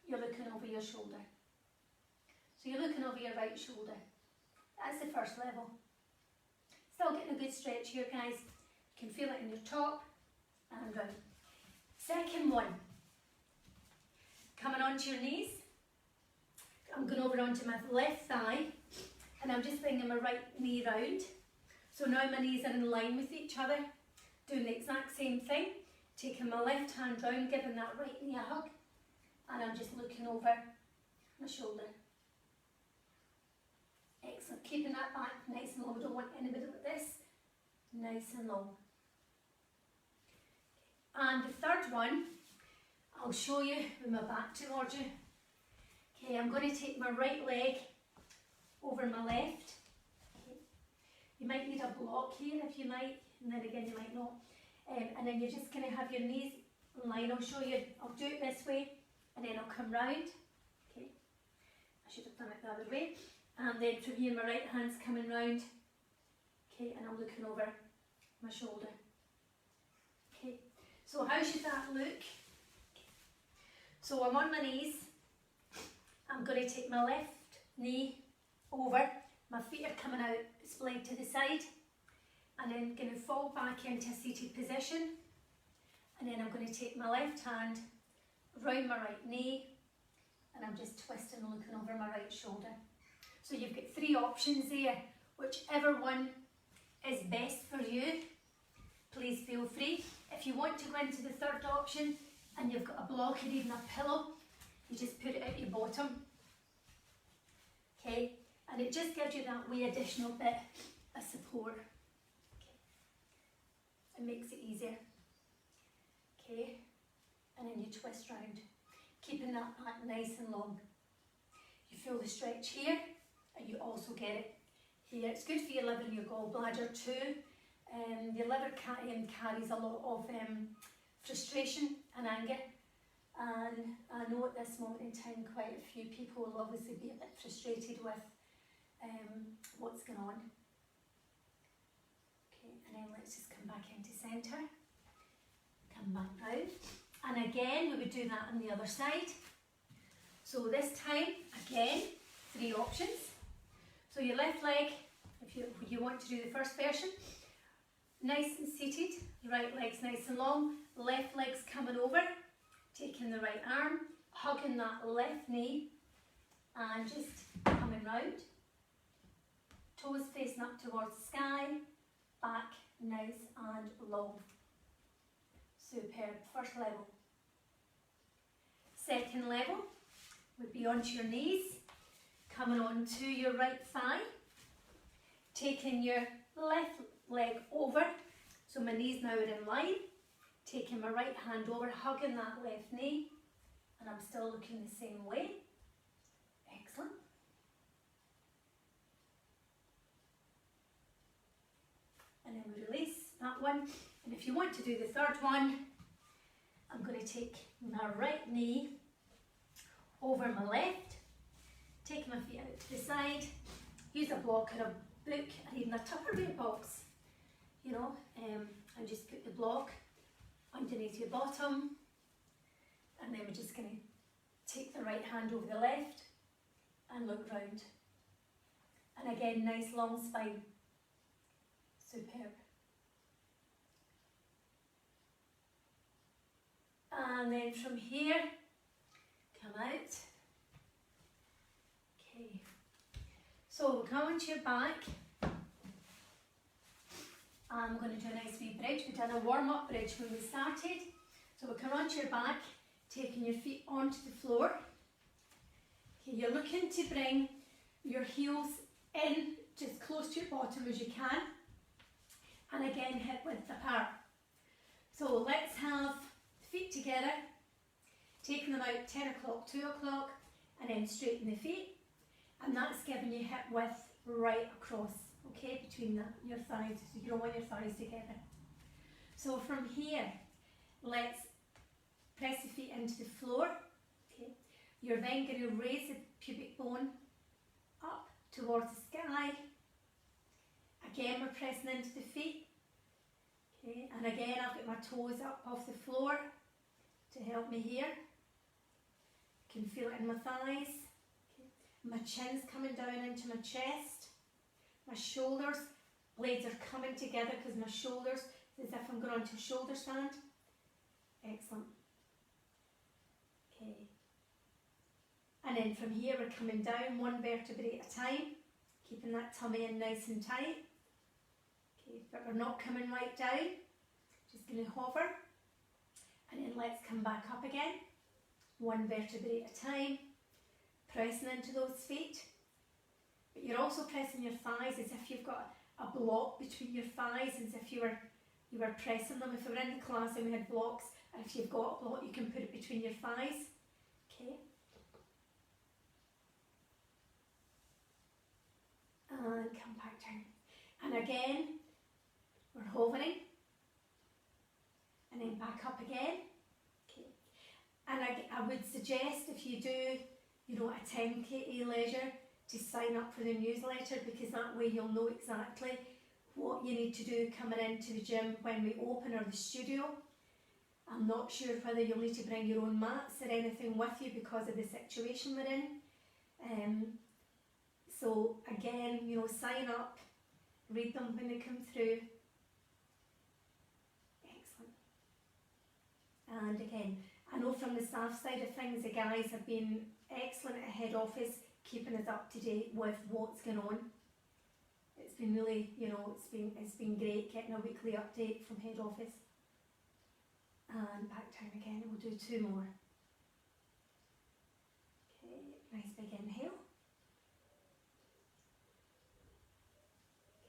You're looking over your shoulder, so you're looking over your right shoulder. That's the first level. Still getting a good stretch here, guys. You can feel it in your top and round. Second one, coming onto your knees. I'm going over onto my left thigh and I'm just bringing my right knee round. So now my knees are in line with each other, doing the exact same thing, taking my left hand round, giving that right knee a hug, and I'm just looking over my shoulder. Excellent, keeping that back nice and long. We don't want anybody like this, nice and long. And the third one, I'll show you with my back towards you. Okay, I'm going to take my right leg over my left. Okay. You might need a block here if you might, and then again you might not. And then you're just going to have your knees in line. I'll show you, I'll do it this way, and then I'll come round. Okay, I should have done it the other way. And then from here my right hand's coming round. Okay, and I'm looking over my shoulder. Okay, so how should that look? Okay. So I'm on my knees. I'm going to take my left knee over, my feet are coming out splayed to the side, and then going to fall back into a seated position, and then I'm going to take my left hand round my right knee, and I'm just twisting and looking over my right shoulder. So you've got 3 options there. Whichever one is best for you, please feel free. If you want to go into the third option and you've got a block or even a pillow, you just put it at your bottom, okay, and it just gives you that wee additional bit of support. Okay. It makes it easier. Okay, and then you twist round, keeping that back nice and long. You feel the stretch here, and you also get it here. It's good for your liver and your gallbladder too. Your liver carries a lot of frustration and anger. And I know at this moment in time quite a few people will obviously be a bit frustrated with what's going on. Okay, and then let's just come back into centre. Come back round. And again, we would do that on the other side. So this time, again, 3 options. So your left leg, if you want to do the first version, nice and seated. Your right leg's nice and long. Left leg's coming over. Taking the right arm, hugging that left knee, and just coming round. Toes facing up towards the sky, back nice and long. Superb. First level. Second level would be onto your knees, coming onto your right thigh, taking your left leg over, so my knees now are in line. Taking my right hand over, hugging that left knee, and I'm still looking the same way. Excellent. and then we release that one. And if you want to do the third one, I'm going to take my right knee over my left, take my feet out to the side, use a block or a book or even a Tupperware box, you know, and just put the block underneath your bottom, and then we're just going to take the right hand over the left and look round. And again, nice long spine. Superb. And then from here, come out. Okay. So we'll come onto your back. I'm going to do a nice wee bridge. We've done a warm-up bridge when we started. So we'll come onto your back, taking your feet onto the floor. Okay, you're looking to bring your heels in just close to your bottom as you can. And again, hip width apart. So let's have feet together, taking them out 10 o'clock, 2 o'clock, and then straighten the feet. And that's giving you hip width right across, okay, between your thighs, so you don't want your thighs together. So from here, let's press the feet into the floor. Okay. You're then going to raise the pubic bone up towards the sky. Again, we're pressing into the feet. Okay. And again, I've got my toes up off the floor to help me here. You can feel it in my thighs. Okay. My chin's coming down into my chest. My shoulders, blades are coming together because my shoulders, it's as if I'm going onto a shoulder stand. Excellent. Okay. And then from here we're coming down one vertebrae at a time, keeping that tummy in nice and tight. Okay, but we're not coming right down, just going to hover. And then let's come back up again, one vertebrae at a time, pressing into those feet. But you're also pressing your thighs as if you've got a block between your thighs, as if you were pressing them. If we were in the class and we had blocks, and if you've got a block, you can put it between your thighs. Okay. And come back down. And again, we're hovering. And then back up again. Okay. And I would suggest if you do, you know, a 10k leisure, to sign up for the newsletter, because that way you'll know exactly what you need to do coming into the gym when we open, or the studio. I'm not sure whether you'll need to bring your own mats or anything with you because of the situation we're in. So again, you know, sign up, read them when they come through. Excellent. And again, I know from the staff side of things, the guys have been excellent at head office, keeping us up to date with what's going on. It's been really, you know, it's been great getting a weekly update from head office. And back down again, we'll do 2 more. Okay, nice big inhale.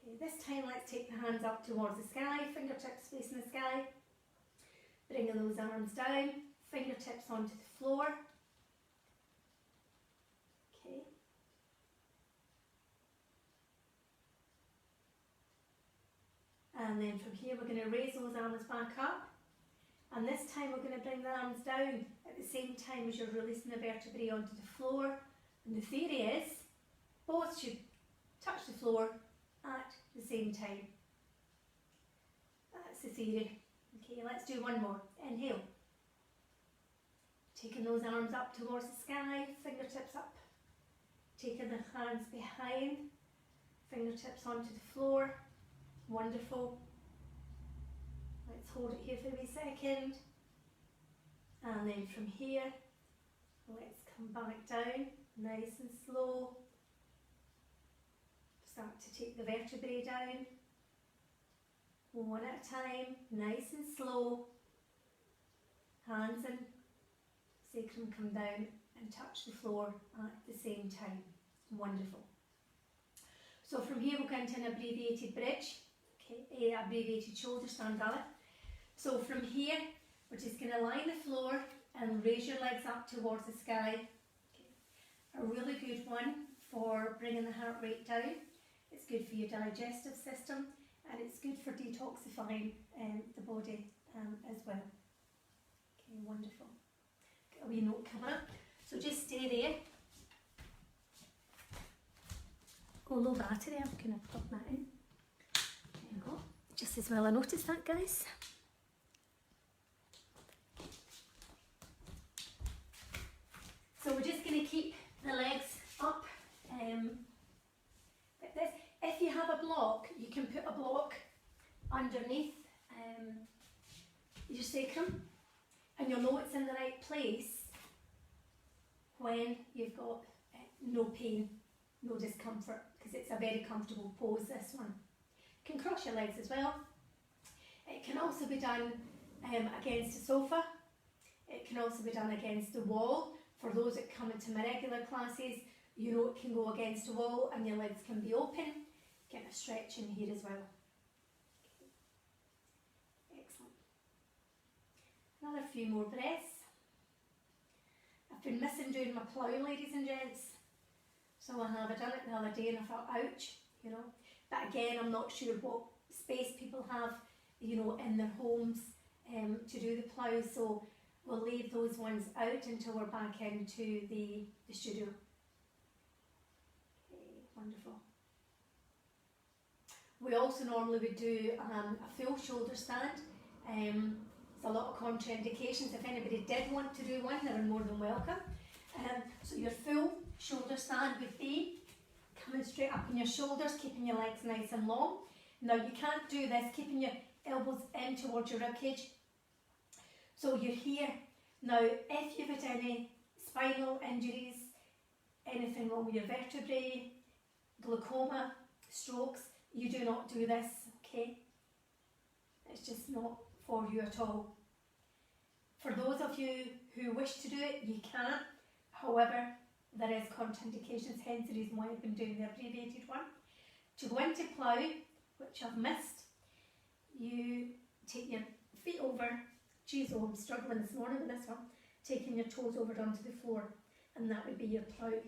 Okay, this time let's take the hands up towards the sky, fingertips facing the sky. Bringing those arms down, fingertips onto the floor. Okay. And then from here we're going to raise those arms back up. And this time we're going to bring the arms down at the same time as you're releasing the vertebrae onto the floor. And the theory is both should touch the floor at the same time. That's the theory. Okay, let's do one more. Inhale. Taking those arms up towards the sky, fingertips up. Taking the hands behind, fingertips onto the floor. Wonderful. Let's hold it here for a wee second. And then from here, let's come back down, nice and slow. Start to take the vertebrae down. One at a time, nice and slow. Hands in, sacrum come down and touch the floor at the same time. Wonderful. So from here we'll go into an abbreviated bridge, okay, abbreviated shoulder stand up. So from here we're just going to line the floor and raise your legs up towards the sky. Okay. A really good one for bringing the heart rate down. It's good for your digestive system. and it's good for detoxifying the body as well. Okay, wonderful. Got a wee note coming up, so just stay there. Oh, low battery, I'm going to plug that in. There you go. Just as well I noticed that, guys. So we're just going to keep the legs up like this. If you have a block, you can put a block underneath your sacrum, and you'll know it's in the right place when you've got no pain, no discomfort, because it's a very comfortable pose, this one. You can cross your legs as well. It can also be done against a sofa. It can also be done against the wall. For those that come into my regular classes, you know it can go against a wall and your legs can be open. Get a stretch in here as well. Excellent. Another few more breaths. I've been missing doing my plough, ladies and gents. So I have. I done it the other day and I thought, ouch, you know. But again, I'm not sure what space people have, you know, in their homes to do the ploughs. So we'll leave those ones out until we're back into the studio. Okay, wonderful. We also normally would do a full shoulder stand. There's a lot of contraindications. If anybody did want to do one, they were more than welcome. So your full shoulder stand would be coming straight up on your shoulders, keeping your legs nice and long. Now you can't do this keeping your elbows in towards your ribcage. So you're here. Now if you've had any spinal injuries, anything wrong with your vertebrae, glaucoma, strokes, you do not do this, okay? It's just not for you at all. For those of you who wish to do it, you can. However, there is contraindications, hence the reason why I've been doing the abbreviated one. To go into plough, which I've missed, you take your feet over. Geez, oh, I'm struggling this morning with this one. Taking your toes over onto the floor, and that would be your plough.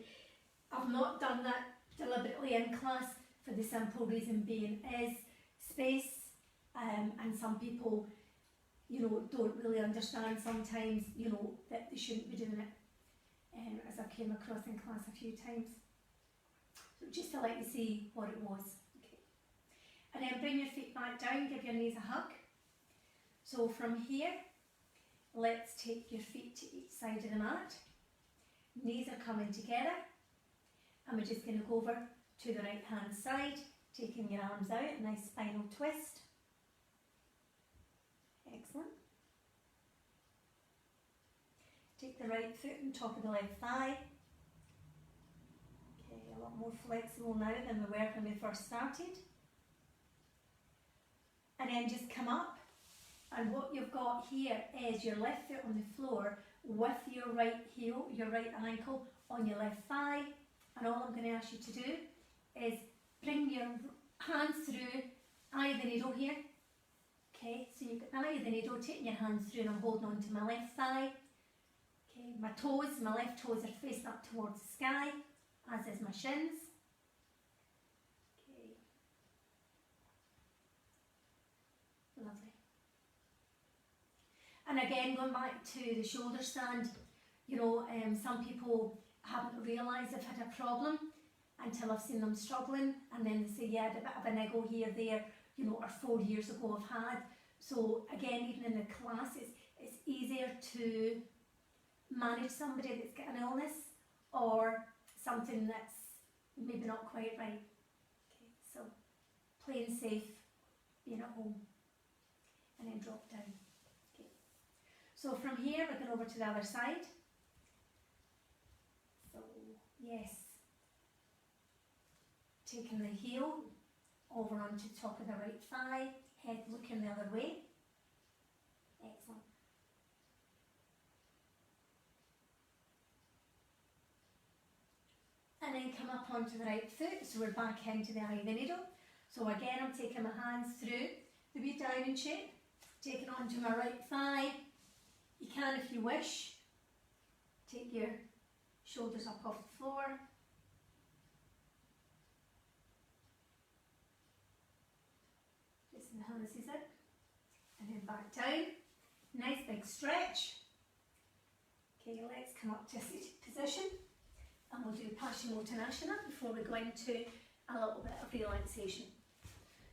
I've not done that deliberately in class for the simple reason being is space, and some people, you know, don't really understand sometimes, you know, that they shouldn't be doing it. As I came across in class a few times. So just to let you see what it was. Okay. And then bring your feet back down, give your knees a hug. So from here, let's take your feet to each side of the mat. Knees are coming together. And we're just going to go over to the right hand side, taking your arms out, a nice spinal twist. Excellent. Take the right foot on top of the left thigh. Okay, a lot more flexible now than we were when we first started. And then just come up, and what you've got here is your left foot on the floor with your right heel, your right ankle on your left thigh. And all I'm going to ask you to do is bring your hands through eye of the needle here. Okay, so you've got the eye of the needle, taking your hands through, and I'm holding on to my left thigh. Okay, my left toes are facing up towards the sky, as is my shins. Okay. Lovely. And again, going back to the shoulder stand, you know, some people haven't realised they've had a problem until I've seen them struggling, and then they say, yeah, I had a bit of a niggle here, there, you know, or 4 years ago I've had. So again, even in the classes, it's easier to manage somebody that's got an illness or something that's maybe not quite right. Okay, so playing safe, being at home, and then drop down. Okay. So from here we're going over to the other side. So yes, taking the heel over onto the top of the right thigh, head looking the other way. Excellent. And then come up onto the right foot, so we're back into the eye of the needle. So again, I'm taking my hands through the wee diamond shape, taking onto my right thigh. You can, if you wish, take your shoulders up off the floor. the hands is it. And then back down. Nice big stretch. Okay, let's come up to a seated position. And we'll do Paschimottanasana before we go into a little bit of relaxation.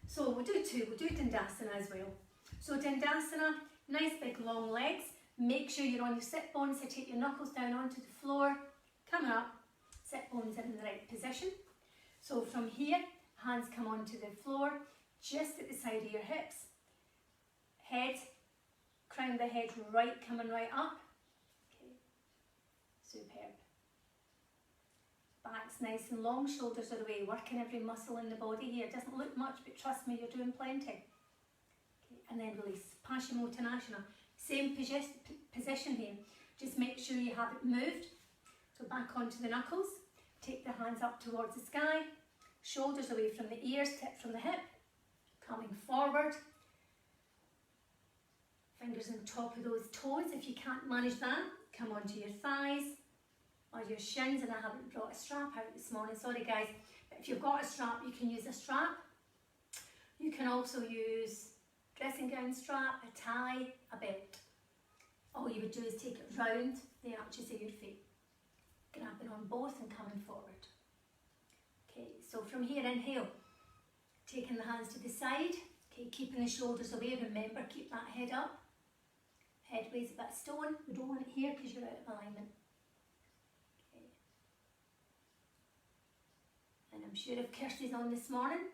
So we'll do two. We'll do Dandasana as well. So Dandasana, nice big long legs. Make sure you're on your sit bones, so take your knuckles down onto the floor. Coming up, sit bones in the right position. So from here, hands come onto the floor, just at the side of your hips. Head, crown of the head right, coming right up. Okay, superb. Back's nice and long, shoulders are away, working every muscle in the body here. It doesn't look much, but trust me, you're doing plenty. Okay, and then release. Paschimottanasana. Same position here. Just make sure you have it moved. So back onto the knuckles. Take the hands up towards the sky. Shoulders away from the ears, tip from the hip. Coming forward. Fingers on top of those toes. If you can't manage that, come onto your thighs or your shins. And I haven't brought a strap out this morning, sorry guys. But if you've got a strap, you can use a strap. You can also use dressing gown strap, a tie, a belt. All you would do is take it round the arches of your feet. Grabbing on both and coming forward. Okay, so from here, inhale. Taking the hands to the side. Okay, keeping the shoulders away. Remember, keep that head up. Head weighs a bit stone. We don't want it here because you're out of alignment. Okay. And I'm sure if Kirsty's on this morning,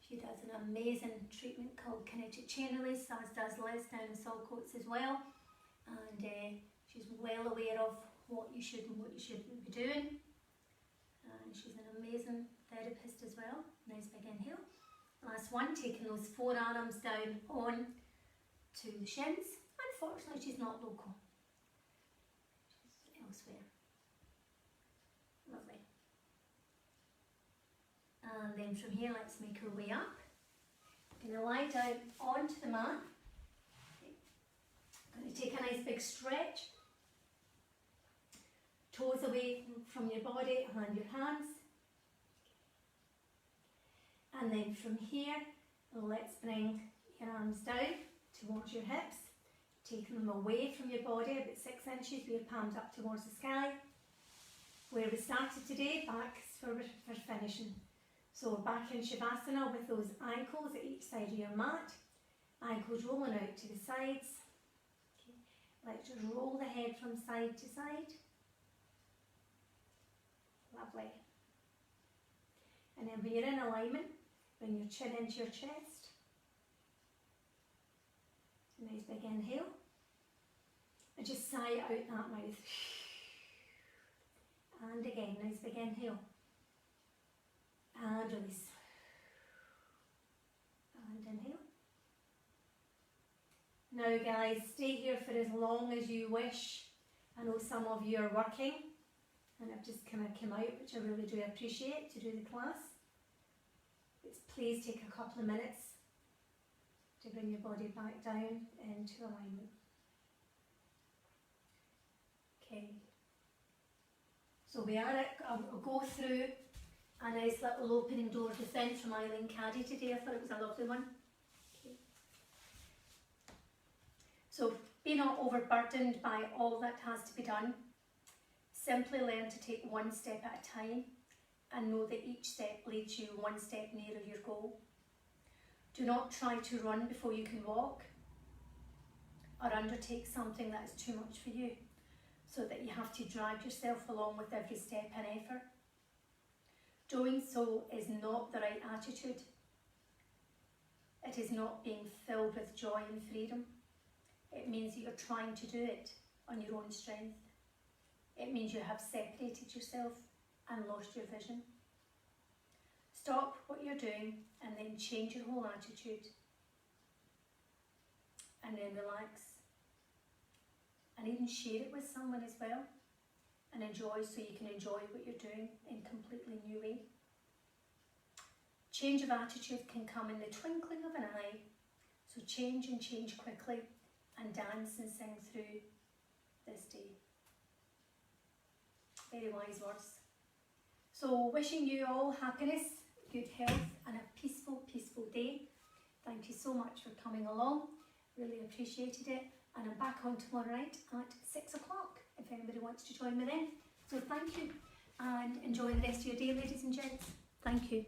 she does an amazing treatment called kinetic chain release, as does Liz down in Saltcoats as well. And she's well aware of what you should and what you shouldn't be doing. And she's an amazing therapist as well. Nice big inhale. Last one, taking those forearms down on to the shins. Unfortunately, she's not local. She's elsewhere. Lovely. And then from here, let's make our way up. I'm going to lie down onto the mat. Okay. I'm going to take a nice big stretch. Toes away from your body and your hands. And then from here, let's bring your arms down towards your hips. Taking them away from your body, about 6 inches, with your palms up towards the sky. Where we started today, back for finishing. So we're back in Shavasana with those ankles at each side of your mat. Ankles rolling out to the sides. Okay. Let's just roll the head from side to side. Lovely. And then when you're in alignment, bring your chin into your chest. A nice big inhale. And just sigh it out that mouth. And again, nice big inhale. And release. And inhale. Now guys, stay here for as long as you wish. I know some of you are working and I've just kind of come out, which I really do appreciate, to do the class. But please take a couple of minutes to bring your body back down into alignment. Okay. So we are at, I'll go through a nice little opening door defence from Eileen Caddy today. I thought it was a lovely one. Okay. So be not overburdened by all that has to be done. Simply learn to take one step at a time and know that each step leads you one step nearer your goal. Do not try to run before you can walk or undertake something that is too much for you, so that you have to drag yourself along with every step and effort. Doing so is not the right attitude. It is not being filled with joy and freedom. It means that you're trying to do it on your own strength. It means you have separated yourself and lost your vision. Stop what you're doing and then change your whole attitude. And then relax. And even share it with someone as well. And enjoy, so you can enjoy what you're doing in a completely new way. Change of attitude can come in the twinkling of an eye. So change and change quickly and dance and sing through this day. Very wise words. So wishing you all happiness, good health and a peaceful, peaceful day. Thank you so much for coming along. Really appreciated it. And I'm back on tomorrow night at 6 o'clock if anybody wants to join me then. So thank you and enjoy the rest of your day, ladies and gents. Thank you.